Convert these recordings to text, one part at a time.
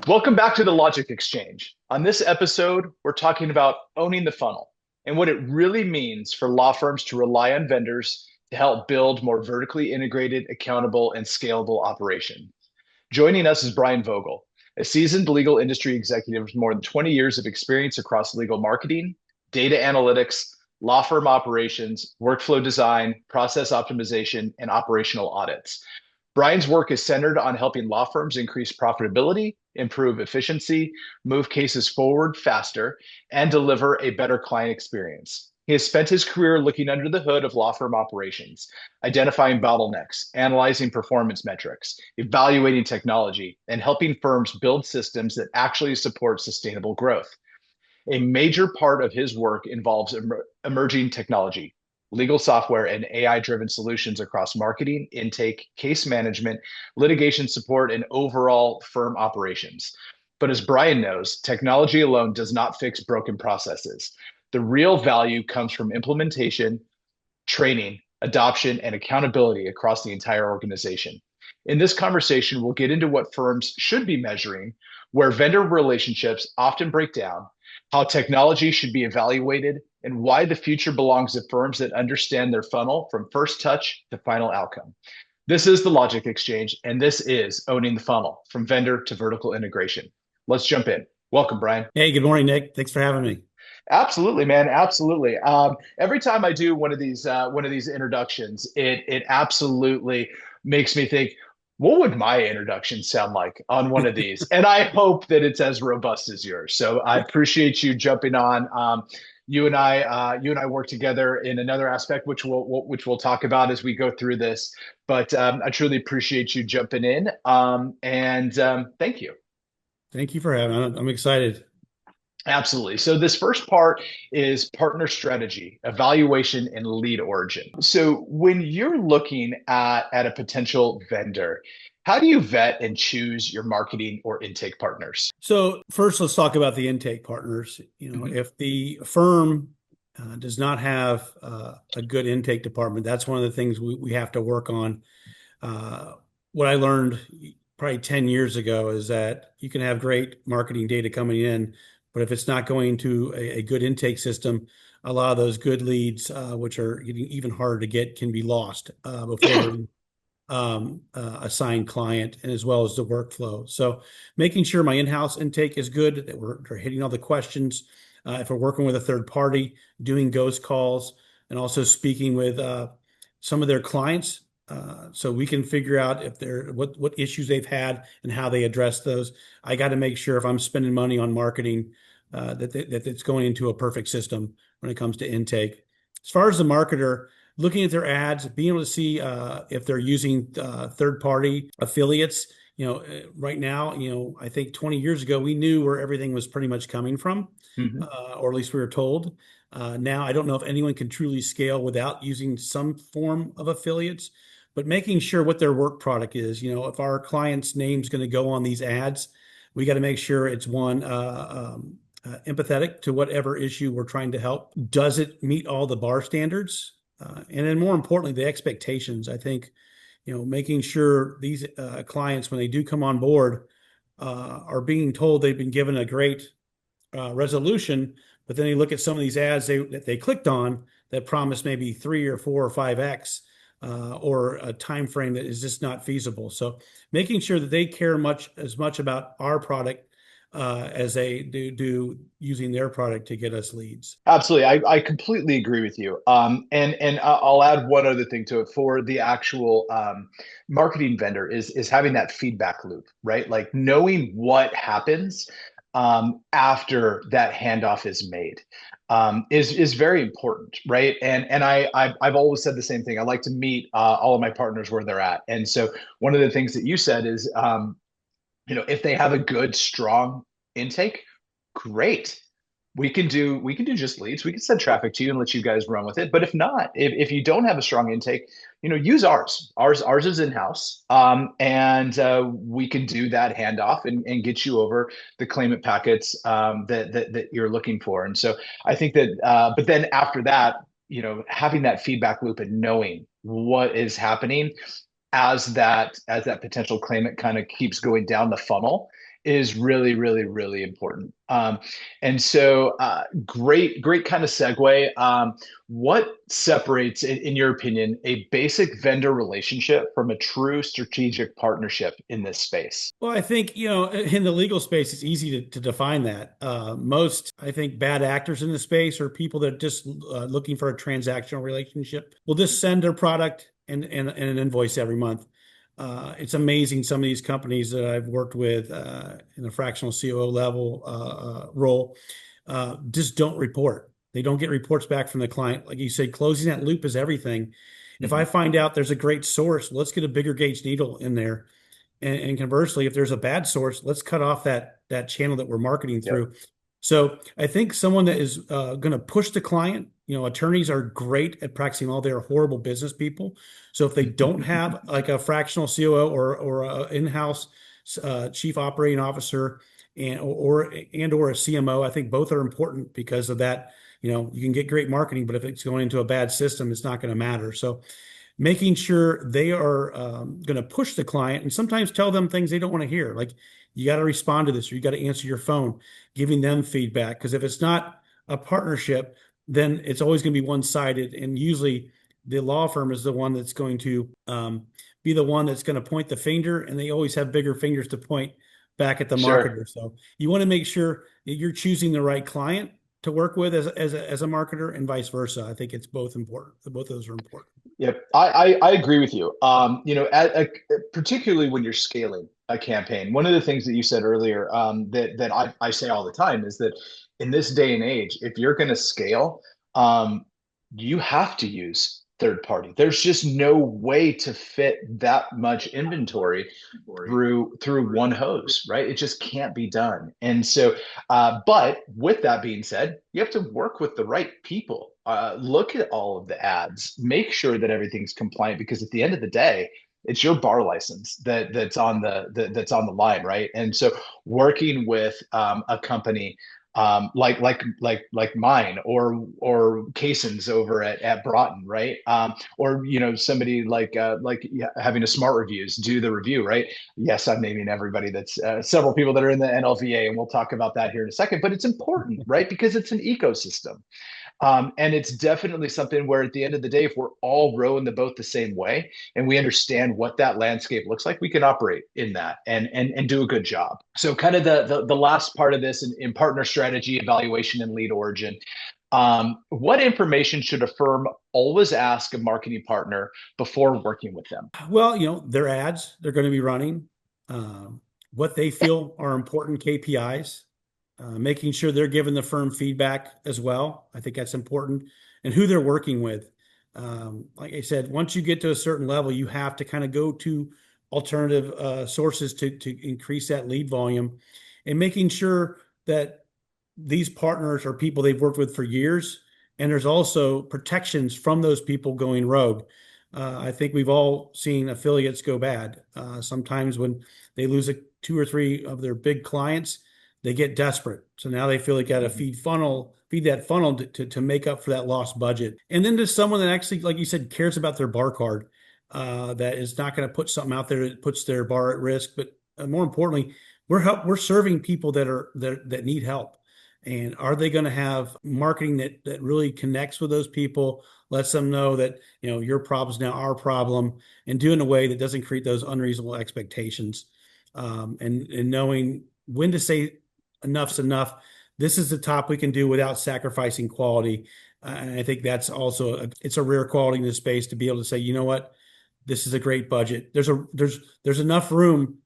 Welcome back to the Logic Exchange. On this episode, we're talking about owning the funnel and what it really means for law firms to rely on vendors to help build more vertically integrated, accountable, and scalable operations. Joining us is Brian Vogel, a seasoned legal industry executive with more than 20 years of experience across legal marketing, data analytics, law firm operations, workflow design, process optimization, and operational audits. Brian's work is centered on helping law firms increase profitability, improve efficiency, move cases forward faster, and deliver a better client experience. He has spent his career looking under the hood of law firm operations, identifying bottlenecks, analyzing performance metrics, evaluating technology, and helping firms build systems that actually support sustainable growth. A major part of his work involves emerging technology, legal software, and AI-driven solutions across marketing, intake, case management, litigation support, and overall firm operations. But as Brian knows, technology alone does not fix broken processes. The real value comes from implementation, training, adoption, and accountability across the entire organization. In this conversation, we'll get into what firms should be measuring, where vendor relationships often break down, how technology should be evaluated, and why the future belongs to firms that understand their funnel from first touch to final outcome. This is the Logic Exchange, and this is owning the funnel from vendor to vertical integration. Let's jump in. Welcome, Brian. Hey, good morning, Nick. Thanks for having me. Absolutely, man. Absolutely. Every time I do one of these introductions, it absolutely makes me think, what would my introduction sound like on one of these? And I hope that it's as robust as yours. So I appreciate you jumping on. You and I work together in another aspect, which we'll talk about as we go through this. But I truly appreciate you jumping in. And thank you. Thank you for having me. I'm excited. Absolutely. So this first part is partner strategy, evaluation, and lead origin. So when you're looking at a potential vendor, how do you vet and choose your marketing or intake partners? So first, let's talk about the intake partners. Mhm. If the firm does not have a good intake department, that's one of the things we have to work on. Uh, what I learned probably 10 years ago is that you can have great marketing data coming in, but if it's not going to a good intake system, a lot of those good leads, which are getting even harder to get, can be lost before they're assigned client, and as well as the workflow. So making sure my in-house intake is good, that we're hitting all the questions. If we're working with a third party, doing ghost calls, and also speaking with some of their clients, so we can figure out if they're what issues they've had and how they address those. I got to make sure if I'm spending money on marketing, that it's going into a perfect system when it comes to intake. As far as the marketer, looking at their ads, being able to see if they're using third-party affiliates. Right now, I think 20 years ago, we knew where everything was pretty much coming from, Mhm. or at least we were told. Now, I don't know if anyone can truly scale without using some form of affiliates, but making sure what their work product is. If our client's name's going to go on these ads, we got to make sure it's one empathetic to whatever issue we're trying to help. Does it meet all the bar standards? And then more importantly, the expectations. I think, making sure these clients, when they do come on board, are being told they've been given a great resolution, but then you look at some of these ads that they clicked on that promise maybe 3 or 4 or 5x, or a time frame that is just not feasible. So making sure that they care as much about our product as they do using their product to get us leads. Absolutely. I completely agree with you. And I'll add one other thing to it for the actual marketing vendor is having that feedback loop, right? Like knowing what happens after that handoff is made is very important, right? And I've always said the same thing. I like to meet all of my partners where they're at. And so one of the things that you said is, if they have a good, strong intake, great. We can do just leads. We can send traffic to you and let you guys run with it. But if not, if you don't have a strong intake, use ours. Ours is in house, and we can do that handoff and get you over the claimant packets that you're looking for. And so I think that, but then after that, having that feedback loop and knowing what is happening as that potential claimant kind of keeps going down the funnel is really, really, really important. And so, great kind of segue. What separates, in your opinion, a basic vendor relationship from a true strategic partnership in this space? Well, I think, in the legal space, it's easy to define that. Most, I think, bad actors in the space are people that are just looking for a transactional relationship. Will just send their product and an invoice every month. It's amazing some of these companies that I've worked with in the fractional COO level role just don't report. They don't get reports back from the client. Like you said, closing that loop is everything. If I Mhm. find out there's a great source, let's get a bigger gauge needle in there. And conversely, if there's a bad source, let's cut off that channel that we're marketing Yep. through. So I think someone that is going to push the client, attorneys are great at practicing all their horrible business people. So if they don't have like a fractional COO or a in-house chief operating officer and or a CMO, I think both are important because of that. You can get great marketing, but if it's going into a bad system, it's not going to matter. So making sure they are going to push the client and sometimes tell them things they don't want to hear. Like, you got to respond to this, or you got to answer your phone, giving them feedback. Because if it's not a partnership, then it's always going to be one-sided. And usually the law firm is the one that's going to be the one that's going to point the finger, and they always have bigger fingers to point back at the Sure. marketer. So you want to make sure that you're choosing the right client to work with as a marketer and vice versa. I think it's both important. Both of those are important. Yep, I agree with you. Particularly when you're scaling a campaign, one of the things that you said earlier, that I say all the time is that in this day and age, if you're going to scale, um, you have to use third party. There's just no way to fit that much inventory through one hose, right? It just can't be done. And so, but with that being said, you have to work with the right people. Look at all of the ads, make sure that everything's compliant, because at the end of the day, it's your bar license that's on the line, right? And so, working with a company like mine or Cason's over at Broughton, right? Or somebody like having a smart reviews do the review, right? Yes, I'm naming everybody that's several people that are in the NLVA, and we'll talk about that here in a second. But it's important, right? Because it's an ecosystem. And it's definitely something where at the end of the day, if we're all rowing the boat the same way and we understand what that landscape looks like, we can operate in that and do a good job. So kind of the last part of this in partner strategy, evaluation, and lead origin. What information should a firm always ask a marketing partner before working with them? Well, their ads they're going to be running, um, what they feel are important KPIs, making sure they're giving the firm feedback as well. I think that's important, and who they're working with. Like I said, once you get to a certain level, you have to kind of go to alternative sources to increase that lead volume, and making sure that these partners are people they've worked with for years, and there's also protections from those people going rogue. I think we've all seen affiliates go bad. Sometimes when they lose two or three of their big clients, they get desperate. So now they feel they got to Mhm. feed that funnel to make up for that lost budget. And then to someone that actually, like you said, cares about their bar card, that is not going to put something out there that puts their bar at risk. But more importantly, we're serving people that need help. And are they going to have marketing that really connects with those people, lets them know that, your problem's now our problem, and do it in a way that doesn't create those unreasonable expectations. And knowing when to say enough's enough. This is the top we can do without sacrificing quality. And I think that's also it's a rare quality in this space to be able to say, you know what, this is a great budget. There's enough room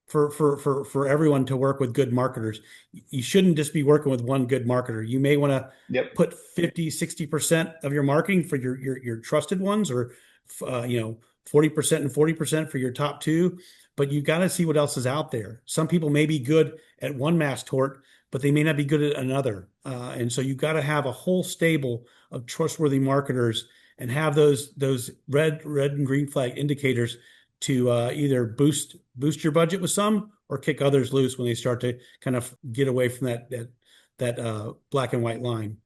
for everyone to work with good marketers. You shouldn't just be working with one good marketer. You may want to Yep. put 50-60% of your marketing for your trusted ones, or 40% and 40% for your top two. But you got to see what else is out there. Some people may be good at one mass tort, but they may not be good at another. And so you got to have a whole stable of trustworthy marketers and have those red and green flag indicators to either boost your budget with some, or kick others loose when they start to kind of get away from that black and white line.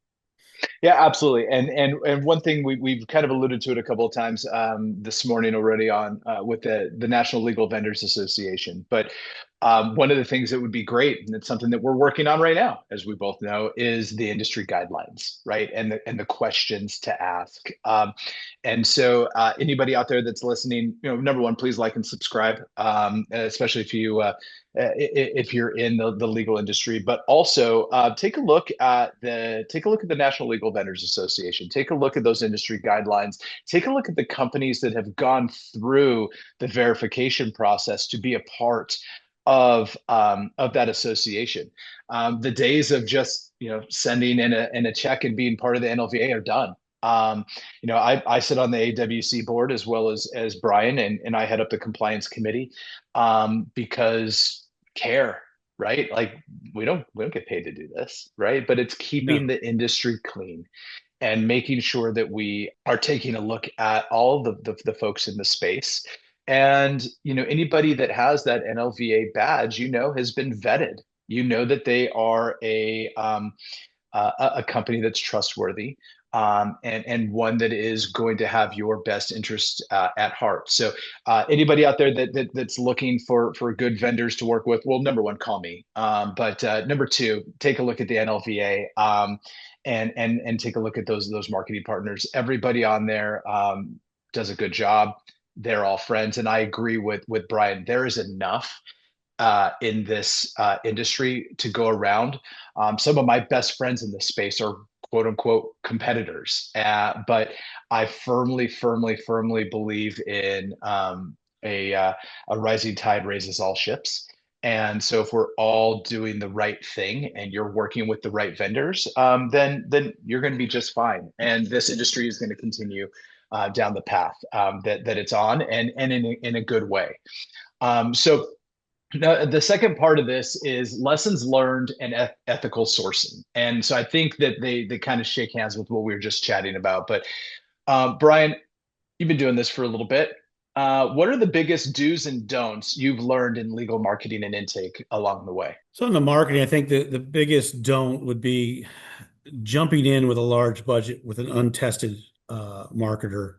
Yeah, absolutely. And one thing we've kind of alluded to it a couple of times this morning already on with the National Legal Vendors Association. But One of the things that would be great, and it's something that we're working on right now, as we both know, is the industry guidelines, right? And the questions to ask. And so, anybody out there that's listening, number one, please like and subscribe, especially if you're in the legal industry. But also, take a look at the National Legal Vendors Association. Take a look at those industry guidelines. Take a look at the companies that have gone through the verification process to be a part of that association. The days of just sending in a check and being part of the NLVA are done. I sit on the AWC board as well as Brian, and I head up the compliance committee because care, right? Like we don't get paid to do this, right? But it's keeping No, the industry clean and making sure that we are taking a look at all the folks in the space. And anybody that has that NLVA badge, has been vetted. You know that they are a company that's trustworthy, and one that is going to have your best interest at heart. So anybody out there that's looking for good vendors to work with, well, number one, call me. But number two, take a look at the NLVA. And take a look at those marketing partners. Everybody on there does a good job. They're all friends, and I agree with Brian. There is enough in this industry to go around. Some of my best friends in this space are quote unquote competitors, but I firmly, firmly, firmly believe in a rising tide raises all ships. And so if we're all doing the right thing and you're working with the right vendors, then you're going to be just fine. And this industry is going to continue down the path that it's on, and in a good way. So now, the second part of this is lessons learned and ethical sourcing. And so I think that they kind of shake hands with what we were just chatting about. But Brian, you've been doing this for a little bit. What are the biggest do's and don'ts you've learned in legal marketing and intake along the way? so in the marketing, I think the biggest don't would be jumping in with a large budget with an untested marketer.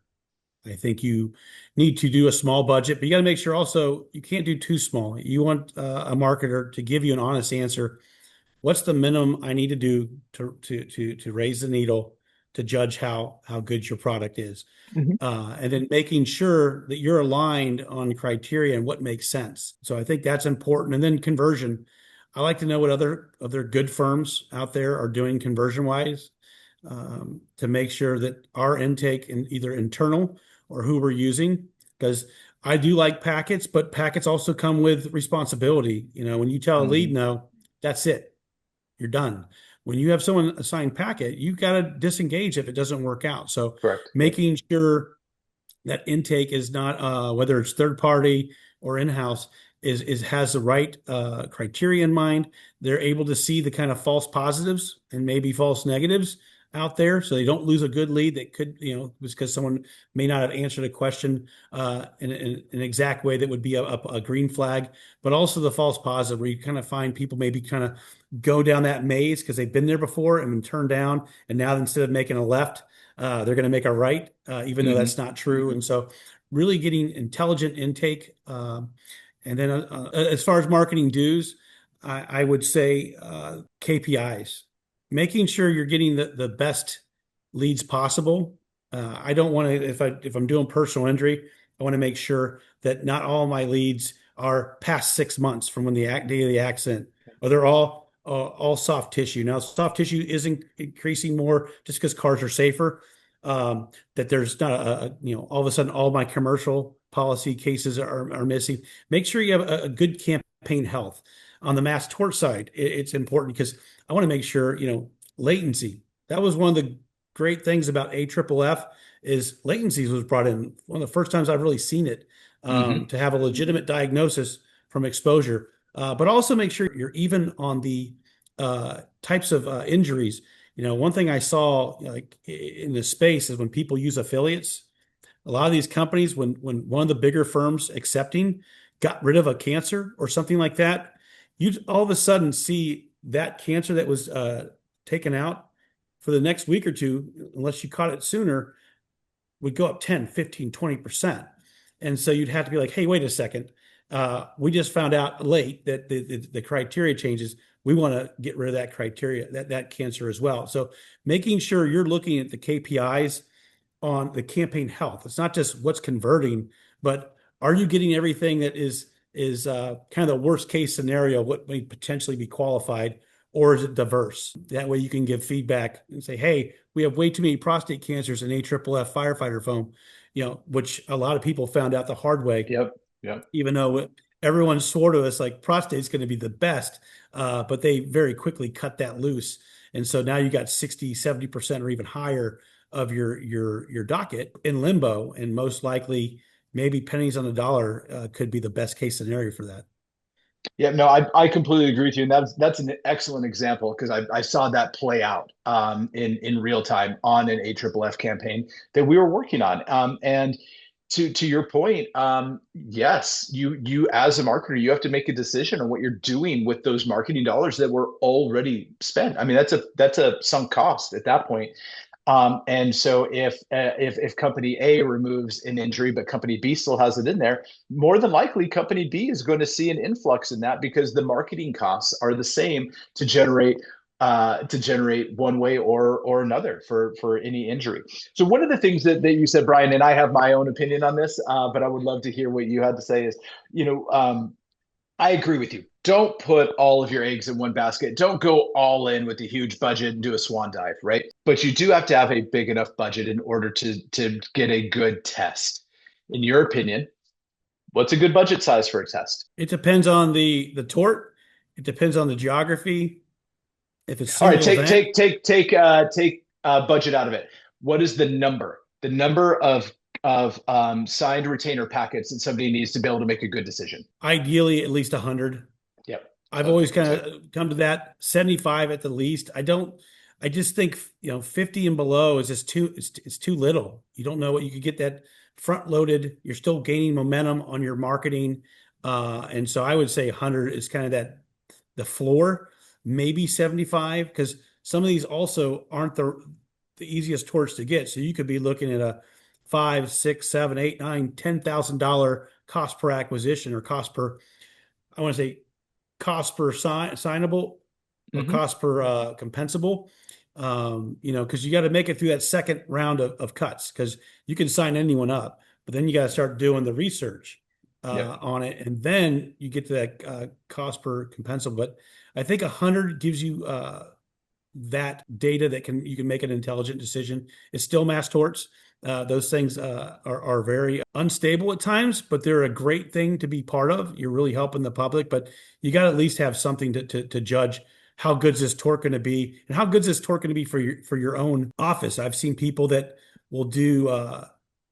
I think you need to do a small budget, but you got to make sure also you can't do too small. You want a marketer to give you an honest answer. What's the minimum I need to do to raise the needle to judge how good your product is? Mhm. And then making sure that you're aligned on criteria and what makes sense. So I think that's important. And then conversion. I like to know what other good firms out there are doing conversion wise, to make sure that our intake in either internal or who we're using, because I do like packets, but packets also come with responsibility. When you tell a lead Mhm. no, that's it. You're done. When you have someone assigned packet, you got to disengage if it doesn't work out. So Correct. Yep. making sure that intake is not whether it's third party or in-house is has the right criteria in mind. They're able to see the kind of false positives and maybe false negatives out there, so they don't lose a good lead that could, because someone may not have answered a question in an exact way that would be a green flag, but also the false positive where you kind of find people maybe kind of go down that maze because they've been there before and been turned down, and now instead of making a left, they're going to make a right, even though Mhm. that's not true. And so, really getting intelligent intake. And then, as far as marketing dues, I would say KPIs, making sure you're getting the best leads possible. I don't want to, if I'm doing personal injury, I want to make sure that not all my leads are past 6 months from when the day of the accident, or they're all soft tissue. Now, soft tissue isn't increasing more just because cars are safer. That there's not all of a sudden all my commercial policy cases are missing. Make sure you have a good campaign health. On the mass tort side, it's important because I want to make sure, latency. That was one of the great things about AFFF is latency was brought in. One of the first times I've really seen it, Mhm. to have a legitimate diagnosis from exposure, but also make sure you're even on the types of injuries. One thing I saw like in this space is when people use affiliates, a lot of these companies, when one of the bigger firms accepting got rid of a cancer or something like that, you all of a sudden see that cancer that was taken out for the next week or two, unless you caught it sooner, would go up 10, 15, 20%. And so you'd have to be like, hey, wait a second. We just found out late that the criteria changes. We want to get rid of that criteria, that cancer as well. So making sure you're looking at the KPIs on the campaign health. It's not just what's converting, but are you getting everything that is kind of the worst case scenario, what may potentially be qualified, or is it diverse? That way you can give feedback and say, hey, we have way too many prostate cancers in AFFF firefighter foam, which a lot of people found out the hard way, Yep. Yep. even though everyone swore to us like prostate's going to be the best, but they very quickly cut that loose. And so now you got 60, 70% or even higher of your docket in limbo, and most likely maybe pennies on the dollar could be the best case scenario for that. Yeah, no, I completely agree with you, and that's an excellent example because I saw that play out in real time on an AFFF campaign that we were working on. And to your point, yes, you as a marketer, you have to make a decision on what you're doing with those marketing dollars that were already spent. I mean, that's a sunk cost at that point. And so if company A removes an injury, but company B still has it in there, more than likely company B is going to see an influx in that because the marketing costs are the same to generate one way or another for any injury. So one of the things that you said, Brian, and I have my own opinion on this, but I would love to hear what you had to say is, I agree with you. Don't put all of your eggs in one basket. Don't go all in with a huge budget and do a swan dive, right? But you do have to have a big enough budget in order to get a good test. In your opinion, what's a good budget size for a test? It depends on the tort. It depends on the geography. If it's All right, single take event, take take take take budget out of it. What is the number? The number of signed retainer packets that somebody needs to be able to make a good decision. ideally at least 100. Yep. I've always Okay. kind So of come to that 75 at the least. I just think, 50 and below is just it's too little. You don't know what you could get that front loaded. You're still gaining momentum on your marketing. And so I would say 100 is kind of the floor, maybe 75, because some of these also aren't the easiest torch to get. So you could be looking at a five, six, seven, eight, nine, $10,000 cost per acquisition or I want to say cost per signable or mhm. cost per compensable. Because you got to make it through that second round of cuts because you can sign anyone up, but then you got to start doing the research Yep. on it, and then you get to that cost per compensable. But I think 100 gives you that data that you can make an intelligent decision. It's still mass torts. Those things are very unstable at times, but they're a great thing to be part of. You're really helping the public, but you got to at least have something to judge how good's this tort going to be, and how good's this tort going to be for your own office. I've seen people that will do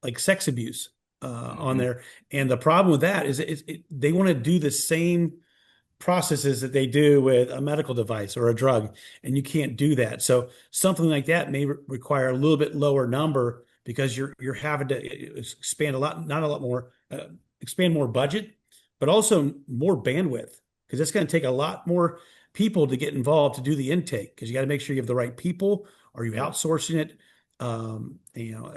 like sex abuse on Mhm. there, and the problem with that is they want to do the same processes that they do with a medical device or a drug, and you can't do that. So something like that may require a little bit lower number because you're having to expand a lot, not a lot more, expand more budget, but also more bandwidth because it's going to take a lot more people to get involved to do the intake because you got to make sure you have the right people. Are you Yep. outsourcing it?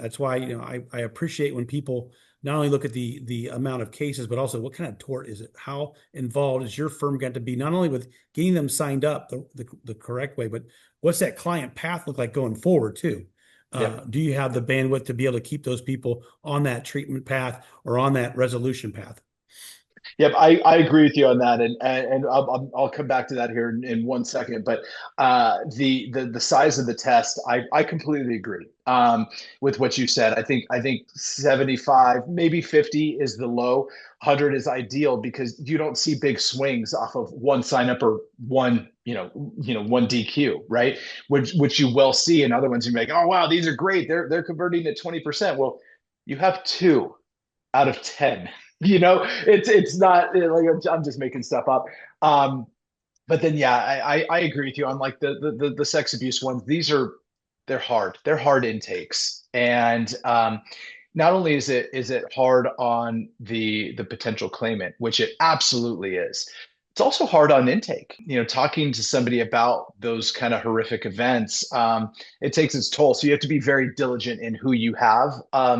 That's why I appreciate when people not only look at the amount of cases, but also what kind of tort is it? How involved is your firm going to be not only with getting them signed up the correct way, but what's that client path look like going forward too? Yep. Do you have the bandwidth to be able to keep those people on that treatment path or on that resolution path? Yep, I agree with you on that, and I'll come back to that here in 1 second. But the size of the test, I completely agree with what you said. I think 75, maybe 50 is the low. 100 is ideal because you don't see big swings off of one sign up or one DQ, right? Which you will see in other ones. You're like, oh wow, these are great. They're converting at 20%. Well, you have two out of 10. It's not like I'm just making stuff up. But then yeah, I agree with you on like the sex abuse ones. They're hard intakes. And not only is it hard on the potential claimant, which it absolutely is, it's also hard on intake. Talking to somebody about those kind of horrific events, it takes its toll. So you have to be very diligent in who you have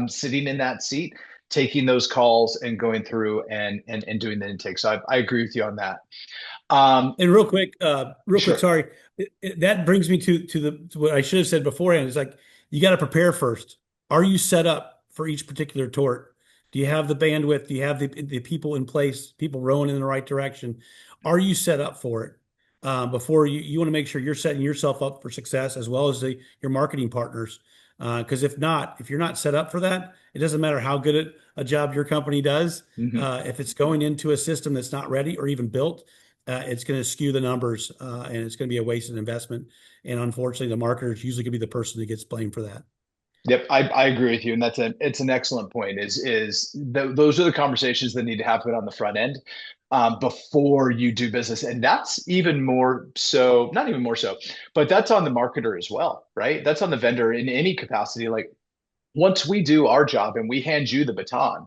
sitting in that seat taking those calls and going through and doing the intake. So I agree with you on that. And real quick, Sure. sorry. That brings me to what I should have said beforehand. It's like you got to prepare first. Are you set up for each particular tort? Do you have the bandwidth? Do you have the people in place, people rowing in the right direction? Are you set up for it? Before you want to make sure you're setting yourself up for success as well as your marketing partners. Because if not, if you're not set up for that, it doesn't matter how good a job your company does. Mhm. If it's going into a system that's not ready or even built, it's going to skew the numbers, and it's going to be a wasted investment. And unfortunately, the marketer is usually going to be the person that gets blamed for that. Yep, I agree with you, and it's an excellent point. Those are the conversations that need to happen on the front end before you do business, and that's even more so, not even more so, but that's on the marketer as well, right? That's on the vendor in any capacity. Like once we do our job and we hand you the baton,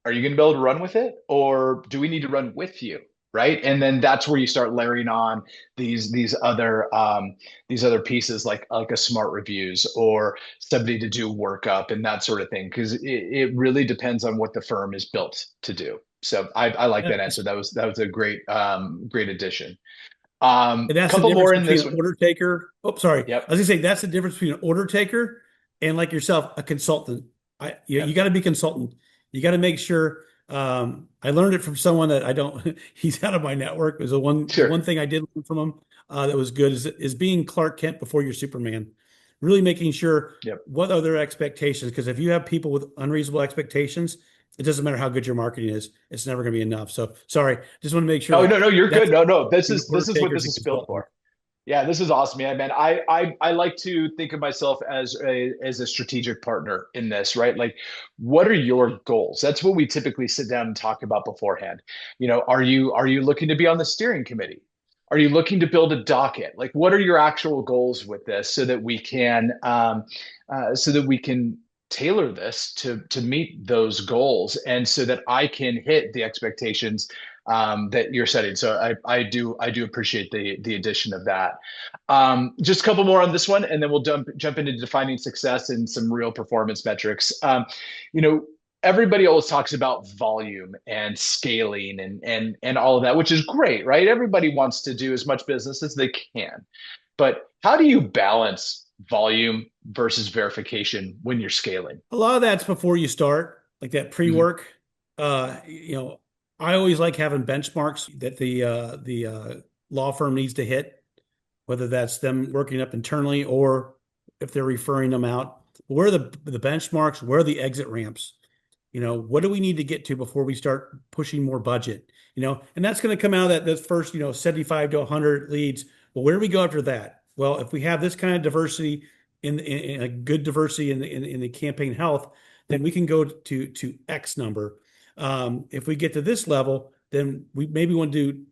are you going to be able to run with it, or do we need to run with you? Right. And then that's where you start layering on these other pieces like a smart reviews or somebody to do workup and that sort of thing. Because it really depends on what the firm is built to do. So I like that answer. That was a great addition. And that's the Couple difference more in between this an one. order taker. Oh, sorry. I Yep. was gonna say that's the difference between an order taker and like yourself, a consultant. You Yep. got to be consultant. You got to make sure. I learned it from someone that I don't. He's out of my network. It was the Sure. one thing I did learn from him that was good is being Clark Kent before you're Superman. Really making sure Yep. what are their expectations, because if you have people with unreasonable expectations, it doesn't matter how good your marketing is. It's never going to be enough. So sorry, just want to make sure Oh that no, you're good. that's No. This the is order this is what takers this and is built consultants. for. Yeah, this is awesome, man. I like to think of myself as a strategic partner in this, right? Like, what are your goals? That's what we typically sit down and talk about beforehand. Are you looking to be on the steering committee? Are you looking to build a docket? Like, what are your actual goals with this, so that we can tailor this to meet those goals, and so that I can hit the expectations that you're setting. So I do appreciate the addition of that. Just a couple more on this one, and then we'll jump into defining success and some real performance metrics. You know, everybody always talks about volume and scaling and all of that, which is great, right? Everybody wants to do as much business as they can, but how do you balance volume versus verification when you're scaling? A lot of that's before you start, like that Mhm. pre-work. Uh, you know, I always like having benchmarks that the law firm needs to hit, whether that's them working up internally or if they're referring them out. Where are the benchmarks? Where are the exit ramps? What do we need to get to before we start pushing more budget? And that's going to come out of that first, 75 to 100 leads. Well, where do we go after that? Well, if we have this kind of diversity in a good diversity in the campaign health, then we can go to X number. If we get to this level, then we maybe want to do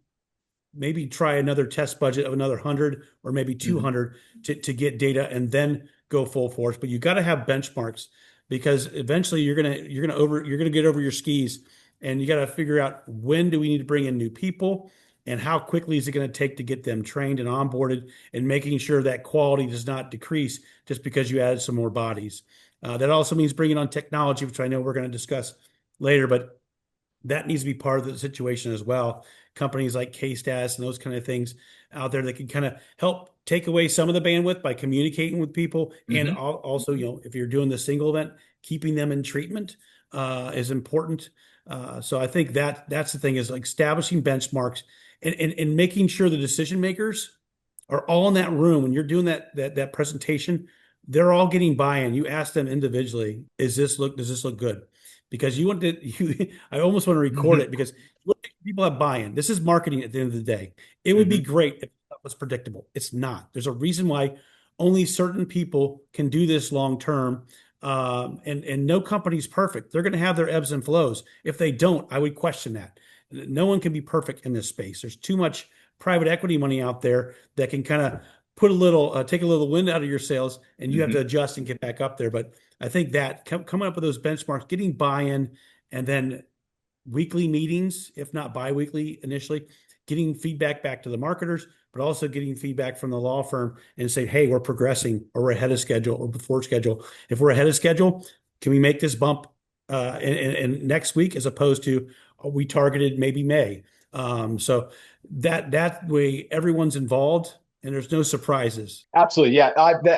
maybe try another test budget of another 100 or maybe Mhm. 200 to get data and then go full force. But you got to have benchmarks because eventually you're gonna get over your skis, and you got to figure out when do we need to bring in new people and how quickly is it going to take to get them trained and onboarded, and making sure that quality does not decrease just because you added some more bodies. That also means bringing on technology, which I know we're going to discuss later, but that needs to be part of the situation as well. Companies like K-Stats and those kind of things out there that can kind of help take away some of the bandwidth by communicating with people. And Mhm. also, if you're doing the single event, keeping them in treatment is important. So I think that's the thing, is like establishing benchmarks and making sure the decision makers are all in that room when you're doing that presentation. They're all getting buy-in. You ask them individually, does this look good? Because I almost want to record Mhm. it, because look, people have buy-in. This is marketing at the end of the day. It would be Mhm. great if it was predictable. It's not. There's a reason why only certain people can do this long term. And no company's perfect. They're going to have their ebbs and flows. If they don't, I would question that. No one can be perfect in this space. There's too much private equity money out there that can kind of take a little wind out of your sails, and you have to Mhm. adjust and get back up there. But I think that coming up with those benchmarks, getting buy-in, and then weekly meetings, if not bi-weekly initially, getting feedback back to the marketers, but also getting feedback from the law firm and say, hey, we're progressing, or we're ahead of schedule, or before schedule. If we're ahead of schedule, can we make this bump and next week as opposed to we targeted maybe May. So that way everyone's involved and there's no surprises. Absolutely, yeah.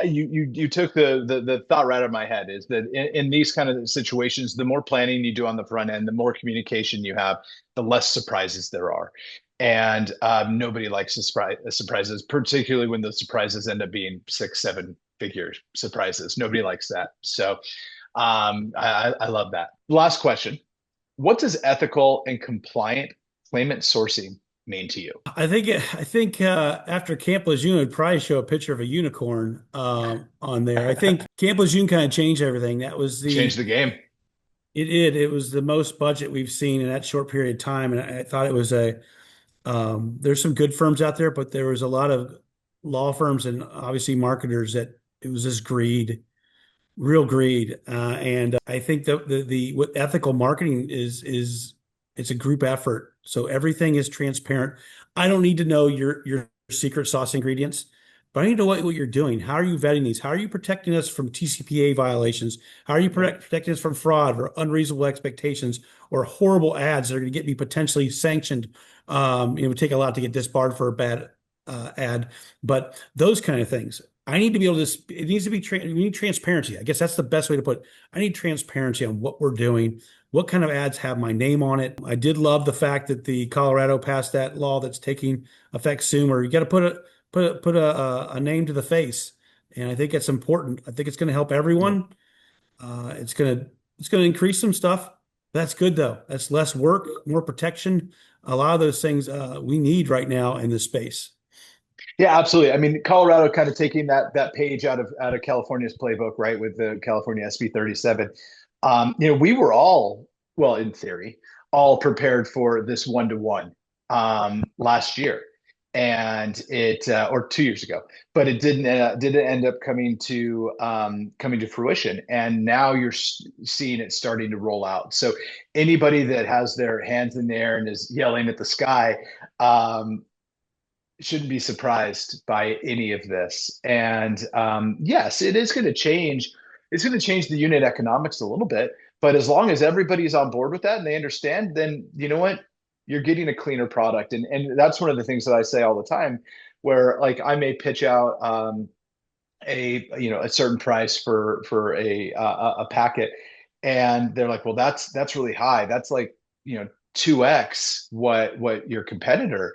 You took the thought right out of my head. Is that in these kind of situations, the more planning you do on the front end, the more communication you have, the less surprises there are. And nobody likes surprises, particularly when those surprises end up being six, seven figure surprises. Nobody likes that. So I love that. Last question: what does ethical and compliant claimant sourcing mean to you? I think after Camp Lejeune, I'd probably show a picture of a unicorn on there. I think Camp Lejeune kind of changed everything. That was Change the the game. it was the most budget we've seen in that short period of time, and I thought it was a there's some good firms out there, but there was a lot of law firms and obviously marketers that it was just greed, real greed. And I think that the what ethical marketing is it's a group effort. So everything is transparent. I don't need to know your secret sauce ingredients, but I need to know what you're doing. How are you vetting these? How are you protecting us from TCPA violations? How are you Yep. protecting us from fraud or unreasonable expectations or horrible ads that are going to get me potentially sanctioned? It would take a lot to get disbarred for a bad ad, but those kind of things. I need to be able to, it needs to be, we need transparency. I guess that's the best way to put it. I need transparency on what we're doing, what kind of ads have my name on it. I did love the fact that the Colorado passed that law that's taking effect soon, where you got to put a name to the face. And I think it's important. I think it's going to help Yep. everyone. It's going to increase some stuff. That's good though. That's less work, more protection. A lot of those things we need right now in this space. Yeah, absolutely. I mean, Colorado kind of taking that page out of California's playbook, right, with the California SB 37. We were all, well, in theory, all prepared for this one to one last year, and it or 2 years ago, but it didn't end up coming to fruition. And now you're seeing it starting to roll out. So anybody that has their hands in the air and is yelling at the sky, shouldn't be surprised by any of this. And yes, it is going to change. It's going to change the unit economics a little bit. But as long as everybody's on board with that and they understand, then you know what? You're getting a cleaner product. And that's one of the things that I say all the time, where like I may pitch out a certain price for a packet, and they're like, well, that's really high. That's like 2x what your competitor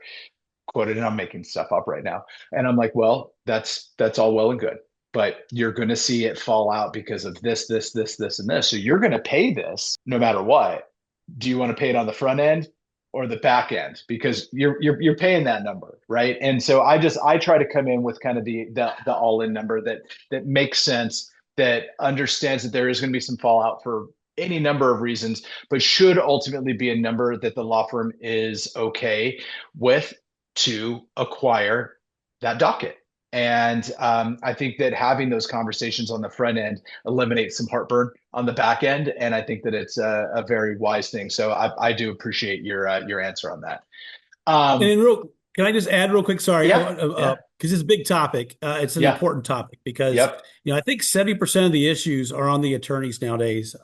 quoted, and I'm making stuff up right now. And I'm like, well, that's all well and good, but you're going to see it fall out because of this, and this. So you're going to pay this no matter what. Do you want to pay it on the front end or the back end? Because you're paying that number, right? And so I try to come in with kind of the all in number that makes sense, that understands that there is going to be some fallout for any number of reasons, but should ultimately be a number that the law firm is okay with to acquire that docket. And I think that having those conversations on the front end eliminates some heartburn on the back end, and I think that it's a very wise thing. So I do appreciate your answer on that. And Um, then can I just add real quick? Sorry, yeah, yeah, because it's a big topic. It's an yeah, important topic because yep, I think 70% of the issues are on the attorneys nowadays.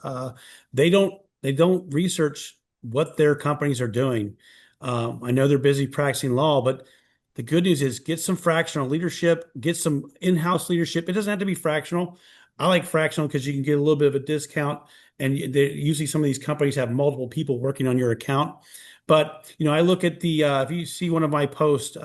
They don't research what their companies are doing. I know they're busy practicing law, but the good news is get some fractional leadership, get some in-house leadership. It doesn't have to be fractional. I like fractional because you can get a little bit of a discount, and usually some of these companies have multiple people working on your account. But I look at the if you see one of my posts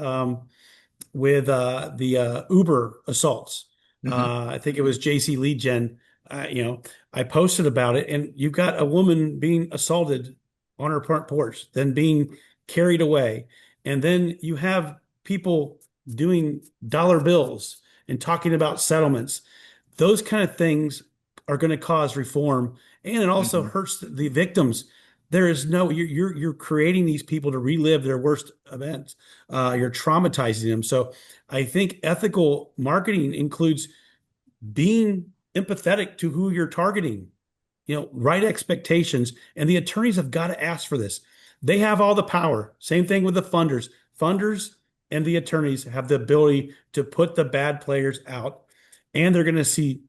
with the Uber assaults, hmm I think it was JC Lead Gen. I posted about it, and you've got a woman being assaulted on her front porch, then being carried away, and then you have people doing dollar bills and talking about settlements. Those kind of things are going to cause reform, and it also hmm hurts the victims. There is no you're creating these people to relive their worst events. You're traumatizing them. So I think ethical marketing includes being empathetic to who you're targeting. Right expectations, and the attorneys have got to ask for this. They have all the power. Same thing with the funders. Funders and the attorneys have the ability to put the bad players out, and they're going to see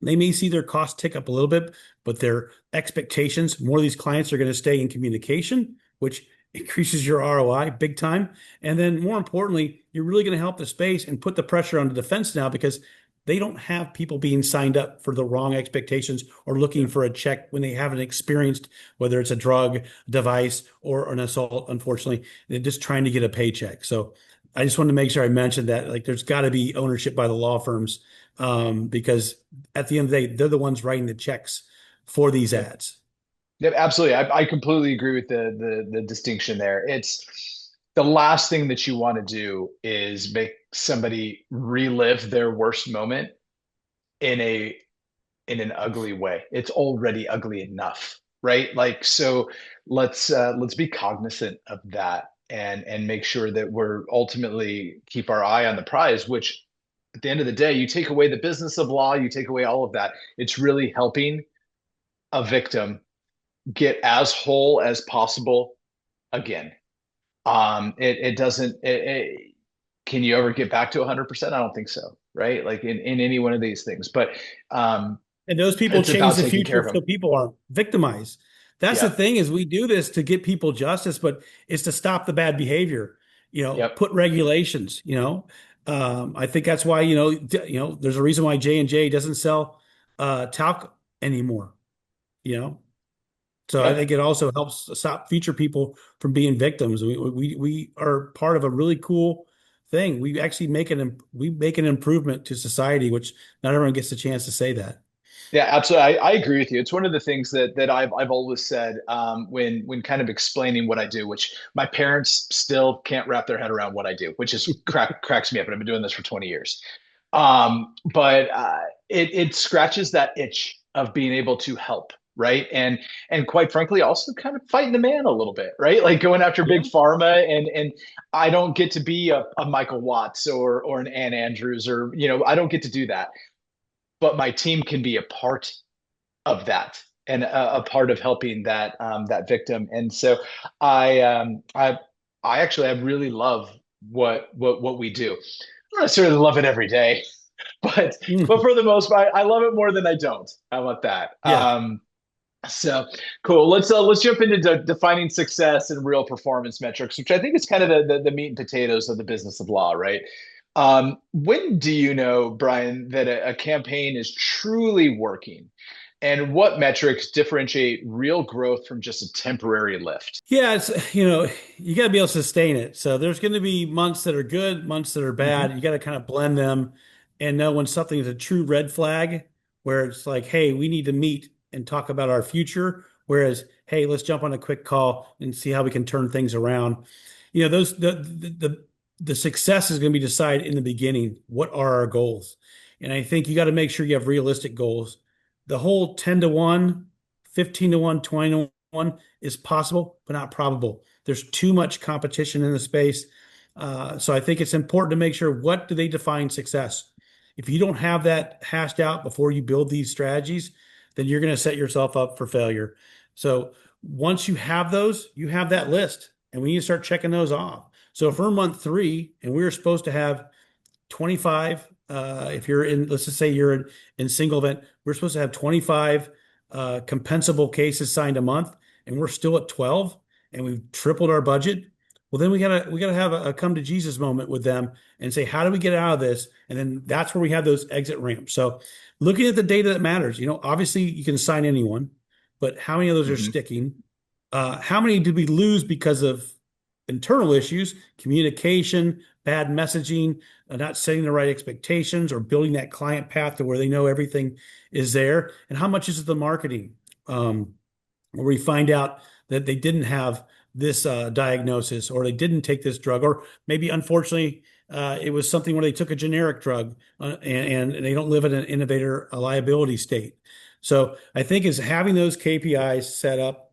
They may see their costs tick up a little bit, but their expectations, more of these clients are going to stay in communication, which increases your ROI big time. And then more importantly, you're really going to help the space and put the pressure on the defense now because they don't have people being signed up for the wrong expectations or looking for a check when they haven't experienced, whether it's a drug, device, or an assault, unfortunately. They're just trying to get a paycheck. So I just wanted to make sure I mentioned that like there's got to be ownership by the law firms because at the end of the day, they're the ones writing the checks for these Yep. ads. Yep, absolutely. I completely agree with the distinction there. It's the last thing that you want to do is make somebody relive their worst moment in a in an ugly way. It's already ugly enough, right? Like so let's be cognizant of that and make sure that we're ultimately keep our eye on the prize, which at the end of the day, you take away the business of law, you take away all of that. It's really helping a victim get as whole as possible again. It doesn't, can you ever get back to 100%? I don't think so, right? Like in any one of these things, but And those people it's change about the taking care future of so them. people aren't victimized. That's the Yeah. thing is we do this to get people justice, but it's to stop the bad behavior, Yep. put regulations. I think that's why, there's a reason why J&J doesn't sell talc anymore, you know. So I think Yep. it also helps stop future people from being victims. We are part of a really cool thing. We actually we make an improvement to society, which not everyone gets a chance to say that. Yeah, absolutely. I agree with you. It's one of the things that I've always said when kind of explaining what I do, which my parents still can't wrap their head around what I do, which is cracks me up. And I've been doing this for 20 years. But it scratches that itch of being able to help, right? And quite frankly, also kind of fighting the man a little bit, right? Like going after big Yeah. pharma, and I don't get to be a Michael Watts or an Ann Andrews, or I don't get to do that, but my team can be a part of that and a part of helping that victim. And so I um, I I really love what we do. I don't necessarily love it every day, but Mhm. for the most part, I love it more than I don't. How about that? Yeah. So cool. Let's jump into defining success and real performance metrics, which I think is kind of the meat and potatoes of the business of law, right? When do you know, Brian, that a campaign is truly working? And what metrics differentiate real growth from just a temporary lift? Yeah, you got to be able to sustain it. So there's going to be months that are good, months that are bad. Hmm. You got to kind of blend them and know when something is a true red flag, where it's like, hey, we need to meet and talk about our future. Whereas, hey, let's jump on a quick call and see how we can turn things around. Those the success is going to be decided in the beginning. What are our goals? And I think you got to make sure you have realistic goals. The whole 10 to 1, 15 to 1, 20 to 1 is possible, but not probable. There's too much competition in the space. So I think it's important to make sure what do they define success? If you don't have that hashed out before you build these strategies, then you're going to set yourself up for failure. So once you have those, you have that list, and we need to start checking those off. So if we're month 3 and we're supposed to have 25, if you're in, let's just say you're in single event, we're supposed to have 25 compensable cases signed a month, and we're still at 12, and we've tripled our budget. Well, then we gotta have a come to Jesus moment with them and say, how do we get out of this? And then that's where we have those exit ramps. So looking at the data that matters, obviously you can sign anyone, but how many of those are Hmm. sticking? How many did we lose because of internal issues, communication, bad messaging, not setting the right expectations, or building that client path to where they know everything is there? And how much is it the marketing? Where we find out that they didn't have this diagnosis, or they didn't take this drug, or maybe unfortunately it was something where they took a generic drug and they don't live in an innovator liability state. So I think is having those KPIs set up